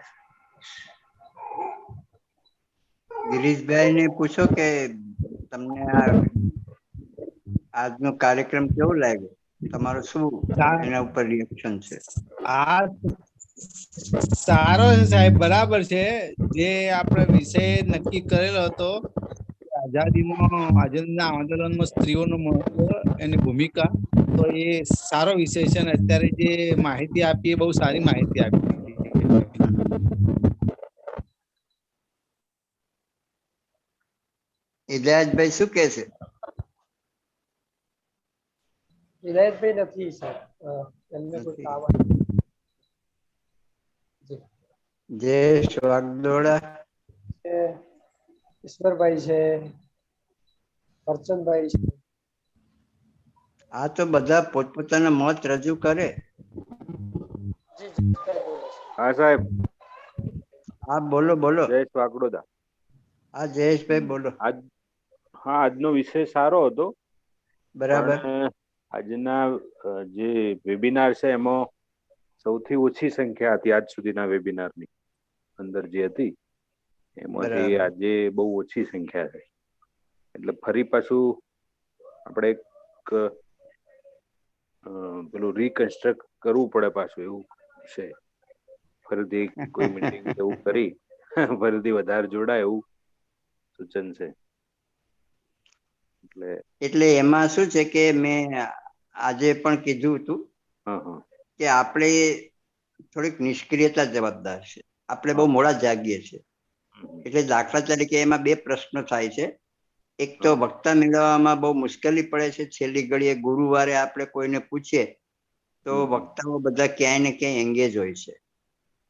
गिरीशભાઈ ने पूछो કે તમને આજનો કાર્યક્રમ કેવો લાગ્યો, તમારો શું એના ઉપર રિએક્શન છે? આ સારો છે સાહેબ, બરાબર છે। જે આપણે વિષય નક્કી કરેલો હતો આઝાદીમાં આઝાદીના આંદોલનમાં સ્ત્રીઓનું મહત્વ એની ભૂમિકા, તો એ સારો વિષય છે ને અત્યારે જે માહિતી આપી એ બહુ સારી માહિતી આપી। ઇલિયાસભાઈ શું કહે છે? વિલાયતભાઈ નથી સર, એમને કોઈ કામ જયેશ વાગડોળા છે, ઈશ્વરભાઈ છે, કરચનભાઈ છે। આ તો બધા પોતપોતાના મત રજૂ કરે। હા સાહેબ, હા બોલો બોલો। જયેશ વાકડોદા। હા જયેશભાઈ બોલો। હા, આજનો વિષય સારો હતો, બરાબર। પણ આજના જે વેબિનાર છે એમાં સૌથી ઓછી સંખ્યા હતી આજ સુધીના વેબિનારની અંદર જે હતી એમાંથી આજે બહુ ઓછી સંખ્યા છે, એટલે ફરી પાછું આપણે એક પેલું રીકન્સ્ટ્રક્ટ કરવું પડે પાછું, એવું છે। ફરીથી કોઈ મીટિંગ એવું કરી ફરીથી વધારે જોડાય એવું સૂચન છે। એટલે એમાં શું છે કે મેં આજે પણ કીધું હતું કે આપણે થોડીક નિષ્ક્રિયતા જવાબદાર છે। આપણે બહુ મોડા જાગીએ છીએ. એટલે દાખલા તરીકે એમાં બે પ્રશ્નો થાય છે. એક તો વક્તા મેળવવામાં બહુ મુશ્કેલી પડે છે. છેલ્લી ઘડીએ ગુરુવારે આપણે કોઈને પૂછીએ તો વક્તાઓ બધા ક્યાંય ને ક્યાંય એંગેજ હોય છે.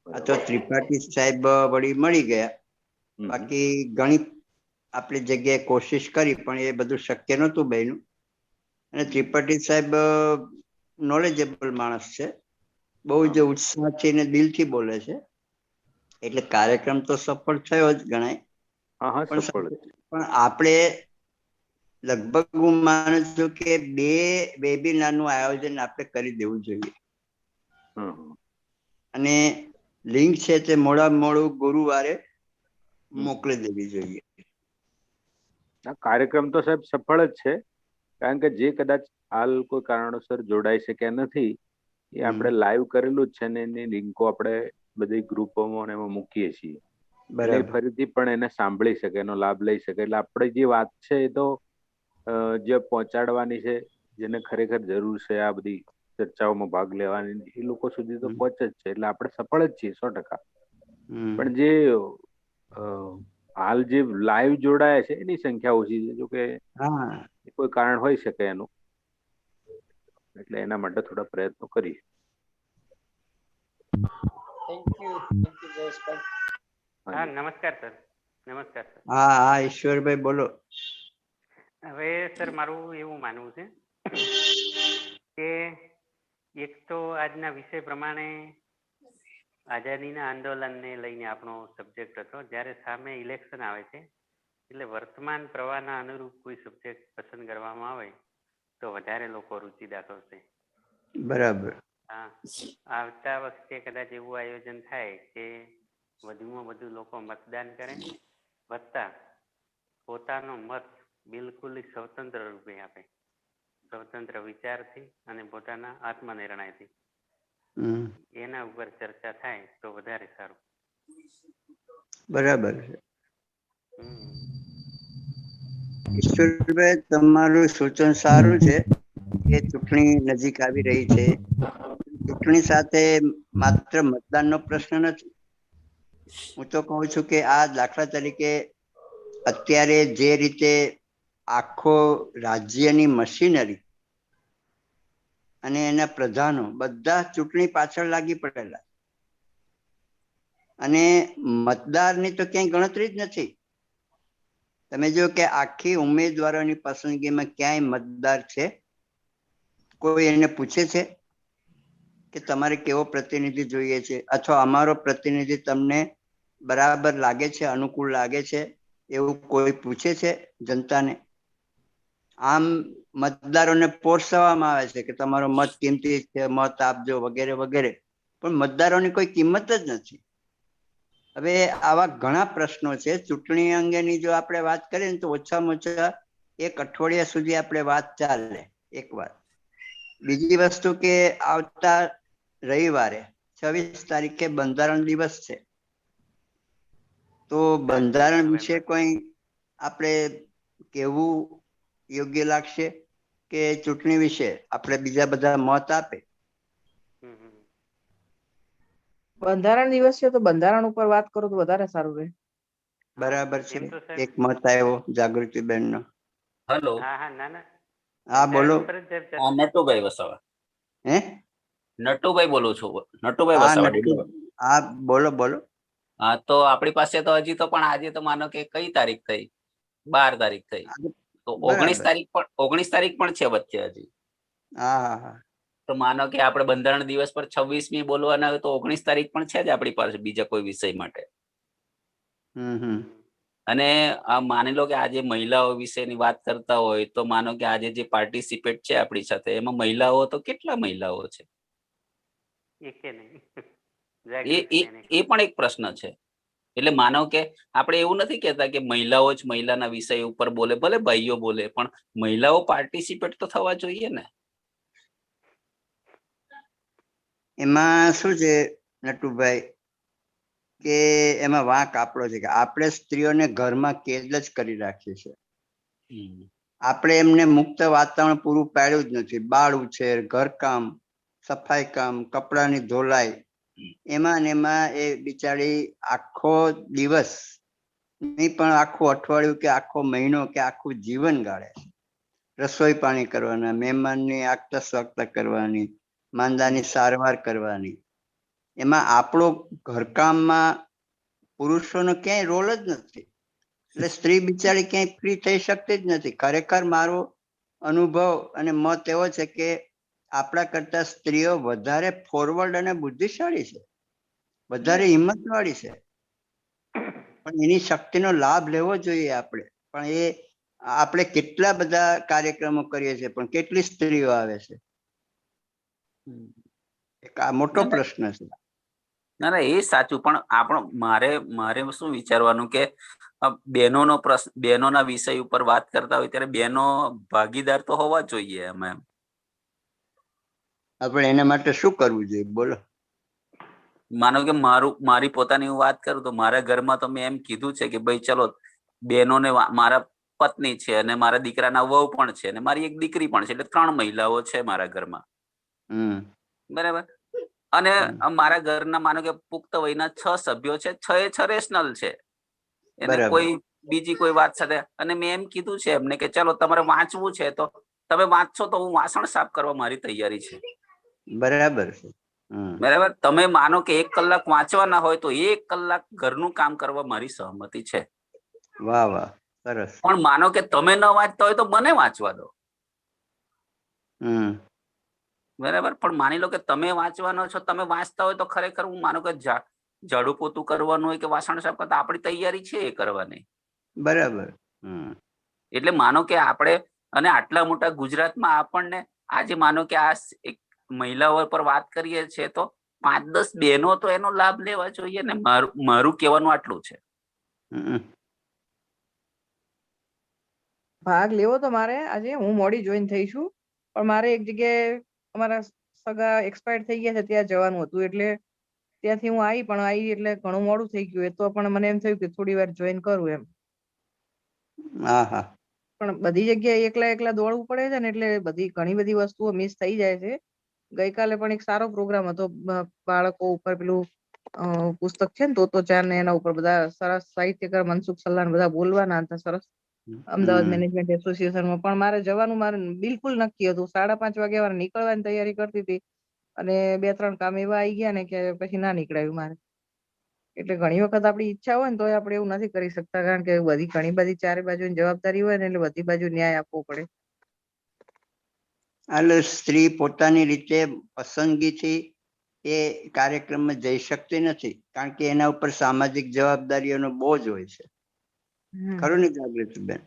આ તો ત્રિપાઠી સાહેબ વળી મળી ગયા. બાકી ઘણી આપણી જગ્યાએ કોશિશ કરી પણ એ બધું શક્ય નહોતું બન્યું. અને ત્રિપાઠી સાહેબ નોલેજેબલ માણસ છે, બહુ જ ઉત્સાહથી ને દિલથી બોલે છે, એટલે કાર્યક્રમ તો સફળ થયો જ ગણાય. પણ આપણે લગભગ હું માનું છું કે 2 વેબિનારનું આયોજન આપણે કરી દેવું જોઈએ. અને લિંક છે તે મોડું ગુરુવારે મોકલી દેવી જોઈએ. કાર્યક્રમ તો સાહેબ સફળ જ છે, કારણ કે જે કદાચ હાલ કોઈ કારણોસર જોડાઈ શક્યા નથી એ આપણે લાઈવ કરેલું જ છે ને એની લિંકો આપણે બધી ગ્રુપોમાં એમાં મૂકીએ છીએ. એટલે ફરીથી પણ એને સાંભળી શકે, એનો લાભ લઈ શકે. એટલે આપણે જે વાત છે એ તો જે પહોંચાડવાની છે, જેને ખરેખર જરૂર છે આ બધી ચર્ચાઓમાં ભાગ લેવાની, એ લોકો સુધી તો પહોંચે જ છે. એટલે આપણે સફળ જ છીએ 100%. પણ જે હાલ જે લાઈવ જોડાયા છે એની સંખ્યા ઓછી છે, જો કે કોઈ કારણ હોઈ શકે એનું, એટલે એના માટે થોડા પ્રયત્નો કરીએ. હા, નમસ્કાર સર. નમસ્કાર સર. હા, ઈશ્વરભાઈ બોલો. હવે સર મારું એવું માનવું છે કે એક તો આજના વિષય પ્રમાણે આઝાદીના આંદોલનને લઈને આપણો સબ્જેક્ટ હતો. જ્યારે સામે ઇલેક્શન આવે છે એટલે વર્તમાન પ્રવાહના અનુરૂપ કોઈ સબ્જેક્ટ પસંદ કરવામાં આવે તો વધારે લોકો રુચિ દાખવશે. બરાબર. હા, આવતા વખતે કદાચ એવું આયોજન થાય કે વધુમાં વધુ લોકો મતદાન કરે, વત્તા પોતાનો મત બિલકુલ સ્વતંત્ર રૂપે આપે, સ્વતંત્ર વિચારથી અને પોતાના આત્મનિર્ણયથી. એના ઉપર ચર્ચા થાય તો વધારે સારું. બરાબર છે. ઈશ્વરભાઈ, તમારું સૂચન સારું છે કે ચૂંટણી નજીક આવી રહી છે. ચૂંટણી સાથે માત્ર મતદાનનો પ્રશ્ન નથી. હું તો કહું છું કે આ દાખલા તરીકે અત્યારે જે રીતે આખો રાજ્યની મશીનરી અને એના પ્રધાનો બધા ચૂંટણી પાછળ લાગી પડેલા, અને મતદારની તો ક્યાંય ગણતરી જ નથી. તમે જો કે આખી ઉમેદવારોની પસંદગીમાં ક્યાંય મતદાર છે? કોઈ એને પૂછે છે કે તમારે કેવો પ્રતિનિધિ જોઈએ છે, અથવા અમારો પ્રતિનિધિ તમને બરાબર લાગે છે, અનુકૂળ લાગે છે, એવું કોઈ પૂછે છે જનતાને? આમ મતદારોને પોષવામાં આવે છે કે તમારો મત કિંમતી છે, મત આપજો વગેરે વગેરે, પણ મતદારોની કોઈ કિંમત જ નથી. હવે આવા ઘણા પ્રશ્નો છે. ચૂંટણી અંગેની જો આપણે વાત કરીએ ને તો ઓછામાં ઓછા 1 અઠવાડિયા સુધી આપણે વાત ચાલે. એક વાત. બીજી વસ્તુ કે આવતા રવિવારે 26 તારીખે બંધારણ દિવસ છે, તો બંધારણ વિશે કોઈ આપણે કેવું યોગ્ય લાગશે કે ચૂંટણી વિશે આપણે બીજા બધા મત આપે? બંધારણ દિવસ છે તો બંધારણ ઉપર વાત કરો તો વધારે સારું રહે. બરાબર છે. એક મત આવ્યો જાગૃતિબેન નો. હેલો. હા, બોલો. નટુભાઈ વસાવા. હે? નટુભાઈ બોલું છું. નટુભાઈ વસાવા. હા, બોલો બોલો. હા, તો આપણી પાસે તો હજી તો પણ આજે તો માનો કે કઈ તારીખ થઈ? 12 તારીખ થઈ. તો 19 તારીખ પણ છે વચ્ચે હજી. હા. તો માનો કે આપણે બંધારણ દિવસ પર 26મી બોલવાના હોય તો 19 તારીખ પણ છે જ આપણી પાસે બીજા કોઈ વિષય માટે. અને આ માની લો કે આજે મહિલાઓ વિશેની વાત કરતા હોય તો માનો કે આજે જે પાર્ટિસિપેટ છે આપણી સાથે એમાં મહિલાઓ તો કેટલા મહિલાઓ છે? એ પણ એક પ્રશ્ન છે. એટલે માનો કે આપણે એવું નથી કહેતા કે મહિલાઓ જ મહિલાના વિષય ઉપર બોલે, ભલે ભાઈઓ બોલે, પણ મહિલાઓ પાર્ટિસિપેટ તો થવા જોઈએ ને. એમાં શું છે નટુભાઈ કે એમાં વાંક આપણો છે કે આપણે સ્ત્રીઓને ઘરમાં કેદ જ કરી રાખીએ છીએ. આપણે એમને મુક્ત વાતાવરણ પૂરું પાડ્યું જ નથી. બાળ ઉછેર, ઘરકામ, સફાઈ કામ, કપડાની ધોલાઈ, એમાં ને એમાં એ બિચારી આખો દિવસ નહીં પણ આખું અઠવાડિયું કે આખો મહિનો કે આખું જીવન ગાળે છે. રસોઈ પાણી કરવાના, મહેમાનની આગતા સ્વાગતા કરવાની, માંદાની સારવાર કરવાની. એમાં આપણો ઘરકામમાં પુરુષોનો ક્યાંય રોલ જ નથી. એટલે સ્ત્રી બિચારી ક્યાંય ફ્રી થઈ શકતી જ નથી. ખરેખર મારો અનુભવ અને મત એવો છે કે આપણા કરતા સ્ત્રીઓ વધારે ફોરવર્ડ અને બુદ્ધિશાળી છે, વધારે હિંમતવાળી છે. પણ એની શક્તિનો લાભ લેવો જોઈએ આપણે. પણ એ આપણે કેટલા બધા કાર્યક્રમો કરીએ છીએ, પણ કેટલી સ્ત્રીઓ આવે છે, એક આ મોટો પ્રશ્ન છે. ના એ સાચું, પણ મારે શું વિચારવાનું કે બહેનોનો પ્રશ્ન, બહેનોના વિષય ઉપર વાત કરતા હોય ત્યારે બહેનો ભાગીદાર તો હોવા જોઈએ એમાં. આપણે એના માટે શું કરવું જોઈએ, બોલો? માનો કે મારી પોતાની હું વાત કરું તો મારા ઘરમાં તો મેં એમ કીધું છે કે ભાઈ ચલો, બહેનોને, મારા પત્ની છે અને મારા દીકરાના વહુ પણ છે અને મારી એક દીકરી પણ છે, એટલે 3 મહિલાઓ છે મારા ઘરમાં. બરાબર. અને મારા ઘરના માનો કે પુખ્ત વયના 6 સભ્યો છે, 6 એ 6 રેશનલ છે. એને કોઈ બીજી કોઈ વાત સાથે, અને મેં એમ કીધું છે એમને કે ચલો તમારે વાંચવું છે તો તમે વાંચશો તો હું વાસણ સાફ કરવા મારી તૈયારી છે. બરાબર છે. બરાબર. તમે માનો કે 1 કલાક વાંચવાના હોય તો 1 કલાક ઘરનું કામ કરવા મારી સહમતિ છે. વાહ વાહ, સરસ. પણ માનો કે તમે ન વાંચતા હોય તો મને વાંચવા દો. બરાબર. પણ માની લો કે તમે વાંચવાનો છો, તમે વાંચતા હોય તો ખરેખર હું માનો કે ઝાડુ પોતું કરવાનું હોય કે વાસણ સાફ કરતા આપણી તૈયારી છે એ કરવાની. બરાબર. એટલે માનો કે આપણે, અને આટલા મોટા ગુજરાતમાં આપણને આજે માનો કે આ એક મહિલાઓ પર વાત કરીએ છીએ તો 5-10 બહેનો તો એનો લાભ લેવા જોઈએ ને. મારું કહેવાનું આટલું છે. ભાગ લેવો તો મારે આજે, હું મોડી જોઈન થઈ છું, પણ મારે એક જગ્યાએ અમારા સગા એક્સપાયર થઈ ગયા છે, ત્યાં જવાનું હતું. એટલે ત્યાંથી હું આવી એટલે ઘણું મોડું થઈ ગયું. તો પણ મને એમ થયું કે થોડી વાર જોઈન કરું એમ. પણ બધી જગ્યાએ એકલા દોડવું પડે છે ને, એટલે ઘણી બધી વસ્તુઓ મિસ થઈ જાય છે. ગઈકાલે પણ એક સારો પ્રોગ્રામ હતો બાળકો ઉપર, પેલું પુસ્તક છે ને તોતો ચાન ને, એના ઉપર બધા સરસ સાહિત્યકાર મનસુખ સલ્લાન બધા બોલવાના હતા. સરસ. અમદાવાદ મેનેજમેન્ટ એસોસિએશનમાં પણ મારે જવાનું, મારે બિલકુલ નક્કી હતું. 5:30 વાગે મારે નીકળવાની તૈયારી કરતી હતી અને 2-3 કામ એવા આવી ગયા ને કે પછી ના નીકળાયું મારે. એટલે ઘણી વખત આપણી ઈચ્છા હોય ને તો આપણે એવું નથી કરી શકતા, કારણ કે ઘણી બધી ચારે બાજુની જવાબદારી હોય ને, એટલે બધી બાજુ ન્યાય આપવો પડે. એટલે સ્ત્રી પોતાની રીતે પસંદગીથી એ કાર્યક્રમમાં જઈ શકતી નથી, કારણ કે એના ઉપર સામાજિક જવાબદારીઓનો બોજ હોય છે. ખરું ને જાગૃતિબેન?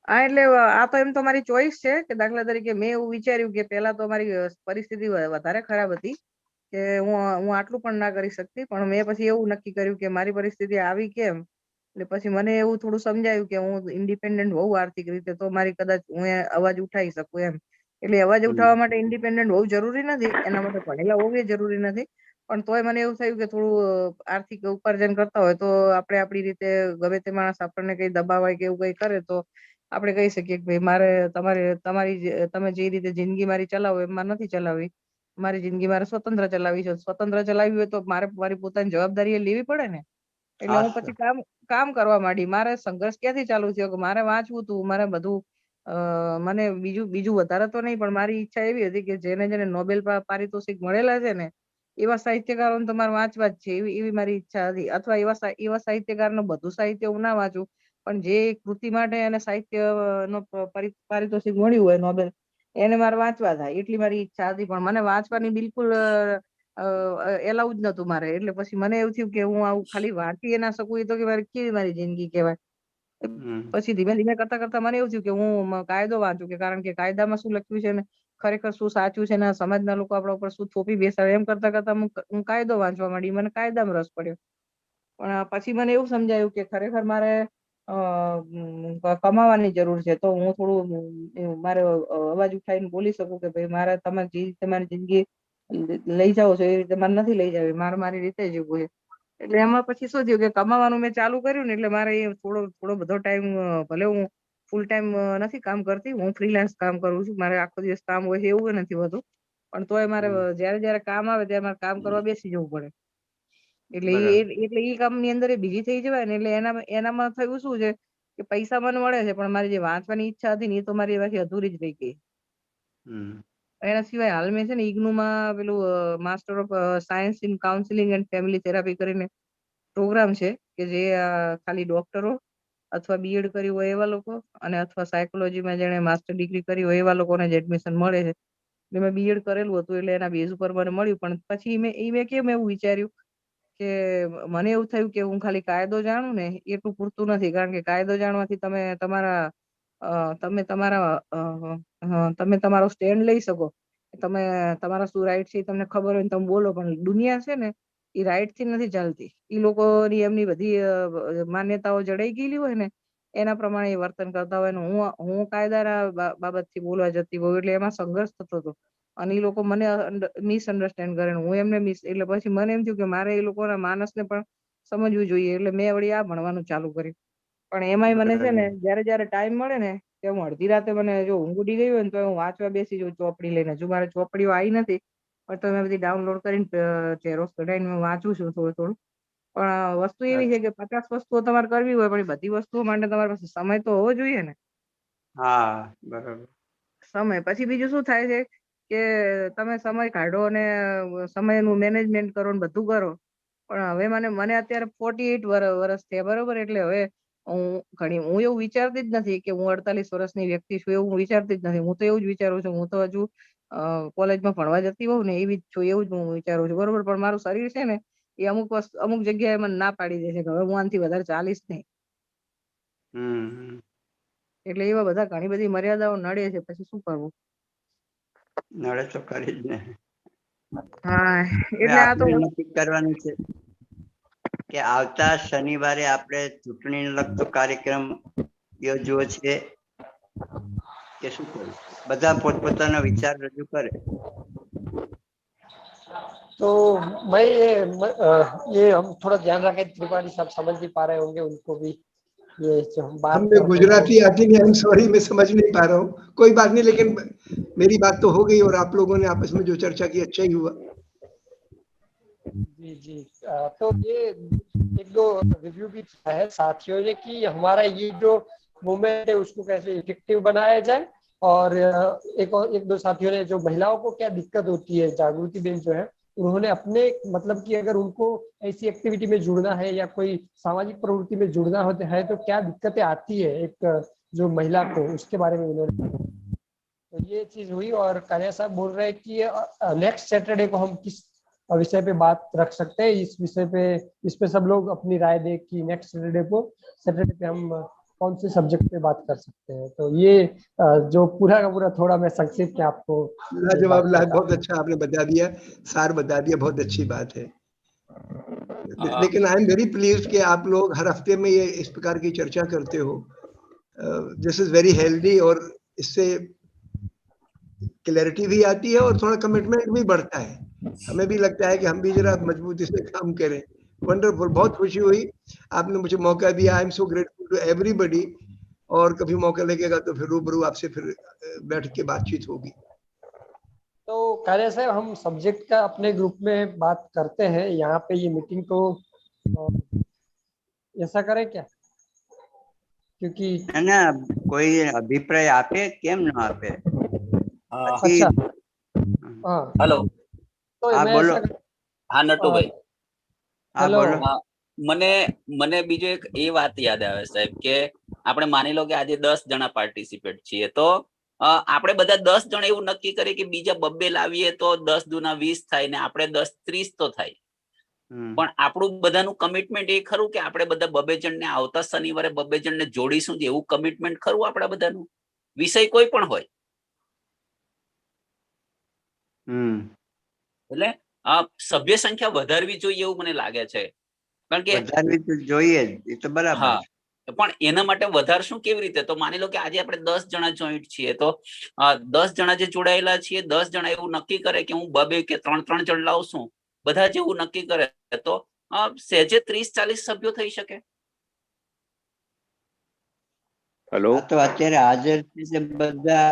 હા, એટલે આ તો એમ તો મારી ચોઈસ છે કે દાખલા તરીકે મેં એવું વિચાર્યું કે પહેલા તો મારી પરિસ્થિતિ વધારે ખરાબ હતી કે હું આટલું પણ ના કરી શકતી, પણ મેં પછી એવું નક્કી કર્યું કે મારી પરિસ્થિતિ આવી કેમ. એટલે પછી મને એવું થોડું સમજાયું કે હું ઇન્ડિપેન્ડન્ટ હોઉં આર્થિક રીતે, તો મારી કદાચ હું અવાજ ઉઠાવી શકું એમ. એટલે અવાજ ઉઠાવવા માટે ઇન્ડિપેન્ડન્ટ હોવું જરૂરી નથી, એના માટે ભણેલા હોવું જરૂરી નથી. પણ તોય મને એવું થયું કે થોડું આર્થિક ઉપાર્જન કરતા હોય તો આપણે આપણી રીતે, ગમે તે માણસ આપણને કઈ દબાવાય કે એવું કઈ કરે તો આપણે કહી શકીએ કે ભાઈ મારે તમે જે રીતે જિંદગી મારી ચલાવો એમાં નથી ચલાવવી. મારી જિંદગી મારે સ્વતંત્ર ચલાવવી છે. સ્વતંત્ર ચલાવવી હોય તો મારે મારી પોતાની જવાબદારી લેવી પડે ને. એટલે હું પછી કામ કરવા માંડી. મારે સંઘર્ષ ક્યાંથી ચાલુ થયો કે મારે વાંચવું હતું, મારે બધું મને બીજું વધારે તો નહીં, પણ મારી ઈચ્છા એવી હતી કે જેને નોબેલ પારિતોષિક મળેલા છે ને એવા સાહિત્યકારોને તો મારે વાંચવા જ છે, એવી મારી ઈચ્છા હતી. અથવા એવા સાહિત્યકારનું બધું સાહિત્ય હું ના વાંચું, પણ જે કૃતિ માટે એને સાહિત્ય નો પારિતોષિક મળ્યું હોય નોબેલ, એને મારે વાંચવા થાય એટલી મારી ઈચ્છા હતી. પણ મને વાંચવાની બિલકુલ એલાઉ જ નતું મારે. એટલે પછી મને એવું થયું કે હું આવું ખાલી વાંચી ના શકું, એ તો કે કેવી મારી જિંદગી કહેવાય. પછી ધીમે ધીમે કરતા મને એવું થયું કે હું કાયદો વાંચું, કે કારણ કે કાયદામાં શું લખ્યું છે ને ખરેખર શું સાચું છે ને સમાજના લોકો આપણા ઉપર શું થોપી બેસાડે, એમ કરતા હું કાયદો વાંચવા માંડી. મને કાયદામાં રસ પડ્યો. પણ પછી મને એવું સમજાયું કે ખરેખર મારે કમાવાની જરૂર છે, તો હું થોડું મારે અવાજ ઉઠાવીને બોલી શકું કે ભાઈ મારે તમે જે રીતે મારી જિંદગી લઈ જાઓ છો એ રીતે મારે નથી લઈ જવી, મારે મારી રીતે જીવવું છે. એટલે એમાં પછી શું થયું કે કમાવાનું મેં ચાલુ કર્યું ને, એટલે મારે થોડો બધો ટાઈમ, ભલે હું ફૂલ ટાઈમ નથી કામ કરતી, હું ફ્રીલાન્સ કામ કરું છું. મારે આખો દિવસ કામ હોય છે એવું નથી હોતું. પણ તોય મારે જયારે જયારે કામ આવે ત્યારે મારે કામ કરવા બેસી જવું પડે. એટલે ઈ કામની અંદર એ બીજી થઈ જવાય ને એટલે એનામાં થયું શું છે કે પૈસા મને મળે છે પણ મારી જે વાંચવાની ઈચ્છા હતી ને એ તો મારી એમાંથી અધૂરી જ રહી ગઈ. એના સિવાય હાલ મેં છે ને ઇગ્નુમાં પેલું master of science in counselling and family therapy કરીને પ્રોગ્રામ છે કે જે ખાલી ડોક્ટરો અથવા બીએડ કર્યું હોય એવા લોકો અને અથવા સાયકોલોજીમાં જેને માસ્ટર ડિગ્રી કરી હોય એવા લોકોને જ એડમિશન મળે છે. એટલે મેં બીએડ કરેલું હતું એટલે એના બેઝ ઉપર મને મળ્યું. પણ પછી મેં કેમ એવું વિચાર્યું કે મને એવું થયું કે હું ખાલી કાયદો જાણું ને એટલું પૂરતું નથી. કારણ કે કાયદો જાણવાથી તમે તમારો સ્ટેન્ડ લઈ શકો. તમે તમારા શું રાઈટ છે તમને ખબર હોય ને તમે બોલો. પણ દુનિયા છે ને એ રાઈટ થી નથી ચાલતી. એ લોકોની એમની બધી માન્યતાઓ જડાઈ ગયેલી હોય ને એના પ્રમાણે એ વર્તન કરતા હોય ને હું કાયદાના બાબતથી બોલવા જતી હોઉં એટલે એમાં સંઘર્ષ થતો હતો. અને એ લોકો મને મિસઅન્ડરસ્ટેન્ડ કરે ને હું એમને એટલે પછી મને એમ થયું કે મારે એ લોકોના માણસને પણ સમજવું જોઈએ. એટલે મેં વળી આ ભણવાનું ચાલુ કર્યું. પણ એમાંય મને છે ને જયારે ટાઈમ મળે ને કે હું અડધી રાતે મને જો ઊંઘ ઉડી ગઈ હોય ને તો હું વાંચવા બેસી જાઉં ચોપડી લઈને. જો મારે ચોપડીઓ આવી નથી પણ તો મેં બધી ડાઉનલોડ કરીને ઝેરોક્સ કઢાઈને વાંચું છું થોડું. પણ વસ્તુ એવી છે કે 50 વસ્તુઓ તમારે કરવી હોય પણ બધી વસ્તુઓ માટે તમારી પાસે સમય તો હોવો જોઈએ ને. હા બરાબર. સમય પછી બીજું શું થાય છે કે તમે સમય કાઢો અને સમયનું મેનેજમેન્ટ કરો ને બધું કરો. પણ હવે મને અત્યારે 48 વર્ષ થયા બરોબર. એટલે હવે હું એવું વિચારતી જ નથી કે હું 48 વર્ષની વ્યક્તિ છું એવું હું વિચારતી જ નથી. હું તો એવું જ વિચારું છું હું તો હજુ કોલેજમાં ભણવા જતી હોઉં ને એવી જ છું એવું જ હું વિચારું છું બરોબર. પણ મારું શરીર છે ને એ અમુક જગ્યાએ મને ના પાડી દે છે કે હવે હું આનાથી વધારે ચાલીશ નહીં. એટલે એવા બધા ઘણી બધી મર્યાદાઓ નડે છે. પછી શું કરવું? નડે તો કરી જ ને. હા એટલે આ તો નક્કી કરવાનું છે કે આવતા શનિવારે આપણે ચૂંટણીને લગતો કાર્યક્રમ યોજવો છે કે શું કરવું? બધા પોતપોતાના વિચાર રજૂ કરે. तो मैं ये हम थोड़ा ध्यान रखें त्रिपाठी साहब समझ नहीं पा रहे होंगे उनको भी ये जो हम बात हमें गुजराती आती नहीं. आई एम सॉरी, मैं समझ नहीं पा रहा हूँ. कोई बात नहीं, लेकिन मेरी बात तो हो गई और आप लोगों ने आपस में जो चर्चा की अच्छा ही हुआ. जी तो ये एक दो रिव्यू भी है साथियों ने कि हमारा ये जो मूवमेंट है उसको कैसे इफेक्टिव बनाया जाए. और एक दो साथियों ने जो महिलाओं को क्या दिक्कत होती है, जागृति बेन जो है उन्होंने अपने मतलब कि अगर उनको ऐसी एक्टिविटी में जुड़ना है या कोई सामाजिक प्रवृत्ति में जुड़ना होता है तो क्या दिक्कतें आती है एक जो महिला को, उसके बारे में उन्होंने तो ये चीज हुई. और कालिया साहब बोल रहे हैं कि नेक्स्ट सैटरडे को हम किस विषय पे बात रख सकते हैं. इस विषय पे इस पे सब लोग अपनी राय दे कि नेक्स्ट सैटरडे पे हम कौन से सब्जेक्ट पे बात कर सकते हैं. तो ये जो पूरा का पूरा थोड़ा मैं संक्षेप में आपको लाजवाब, बहुत अच्छा आपने बता दिया, सार बता दिया, बहुत अच्छी बात है. लेकिन आई एम वेरी प्लीज कि आप लोग हर हफ्ते में ये इस प्रकार की चर्चा करते हो. दिस इज वेरी हेल्दी और इससे क्लैरिटी भी आती है और थोड़ा कमिटमेंट भी बढ़ता है. हमें भी लगता है कि हम भी जरा मजबूती से काम करें. वंडरफुल, बहुत खुशी हुई आपने मुझे मौका दिया. I am so grateful to everybody. और कभी मौका लगेगा तो फिर रूबरू आपसे फिर बैठ के बातचीत होगी. तो कालिया साहब हम सब्जेक्ट का अपने ग्रुप में बात करते हैं. यहाँ पे ये मीटिंग को ऐसा करें क्या? क्योंकि ना कोई अभिप्राय आपे केम न आपे. अच्छा हाँ हेलो तो हाँ मैं बोलो. हाँ नटुभाई हाँ हेलो बोलो. મને બીજો એક એ વાત યાદ આવે સાહેબ કે આપણે માની લો કે આજે 10 જણા પાર્ટિસિપેટ છીએ તો આપણે બધા 10 જણ એવું નક્કી કરીએ કે બીજા 2 લાવીએ તો 10 દુના 20 થાય ને આપણે 10 30 તો થાય. પણ આપણું બધાનું કમિટમેન્ટ એ ખરું કે આપણે બધા 2 જણને આવતા શનિવારે 2 જણને જોડીશું એવું કમિટમેન્ટ ખરું આપણા બધાનું? વિષય કોઈ પણ હોય. એટલે સભ્ય સંખ્યા વધારવી જોઈએ એવું મને લાગે છે. કારણ કે વધારવી તો જોઈએ જ, એ તો બરાબર. હા પણ એના માટે વધારશું કેવી રીતે? તો માની લો કે આજે આપણે 10 જણા જોઈન્ટ છીએ તો 10 જણા જે જોડાયેલા છીએ 10 જણા એવું નક્કી કરે કે હું 2 કે 3 જણ લાવશું. બધા જેવું નક્કી કરે તો સહેજે 30-40 સભ્યો થઈ શકે. હેલો તો અત્યારે હાજર છે બધા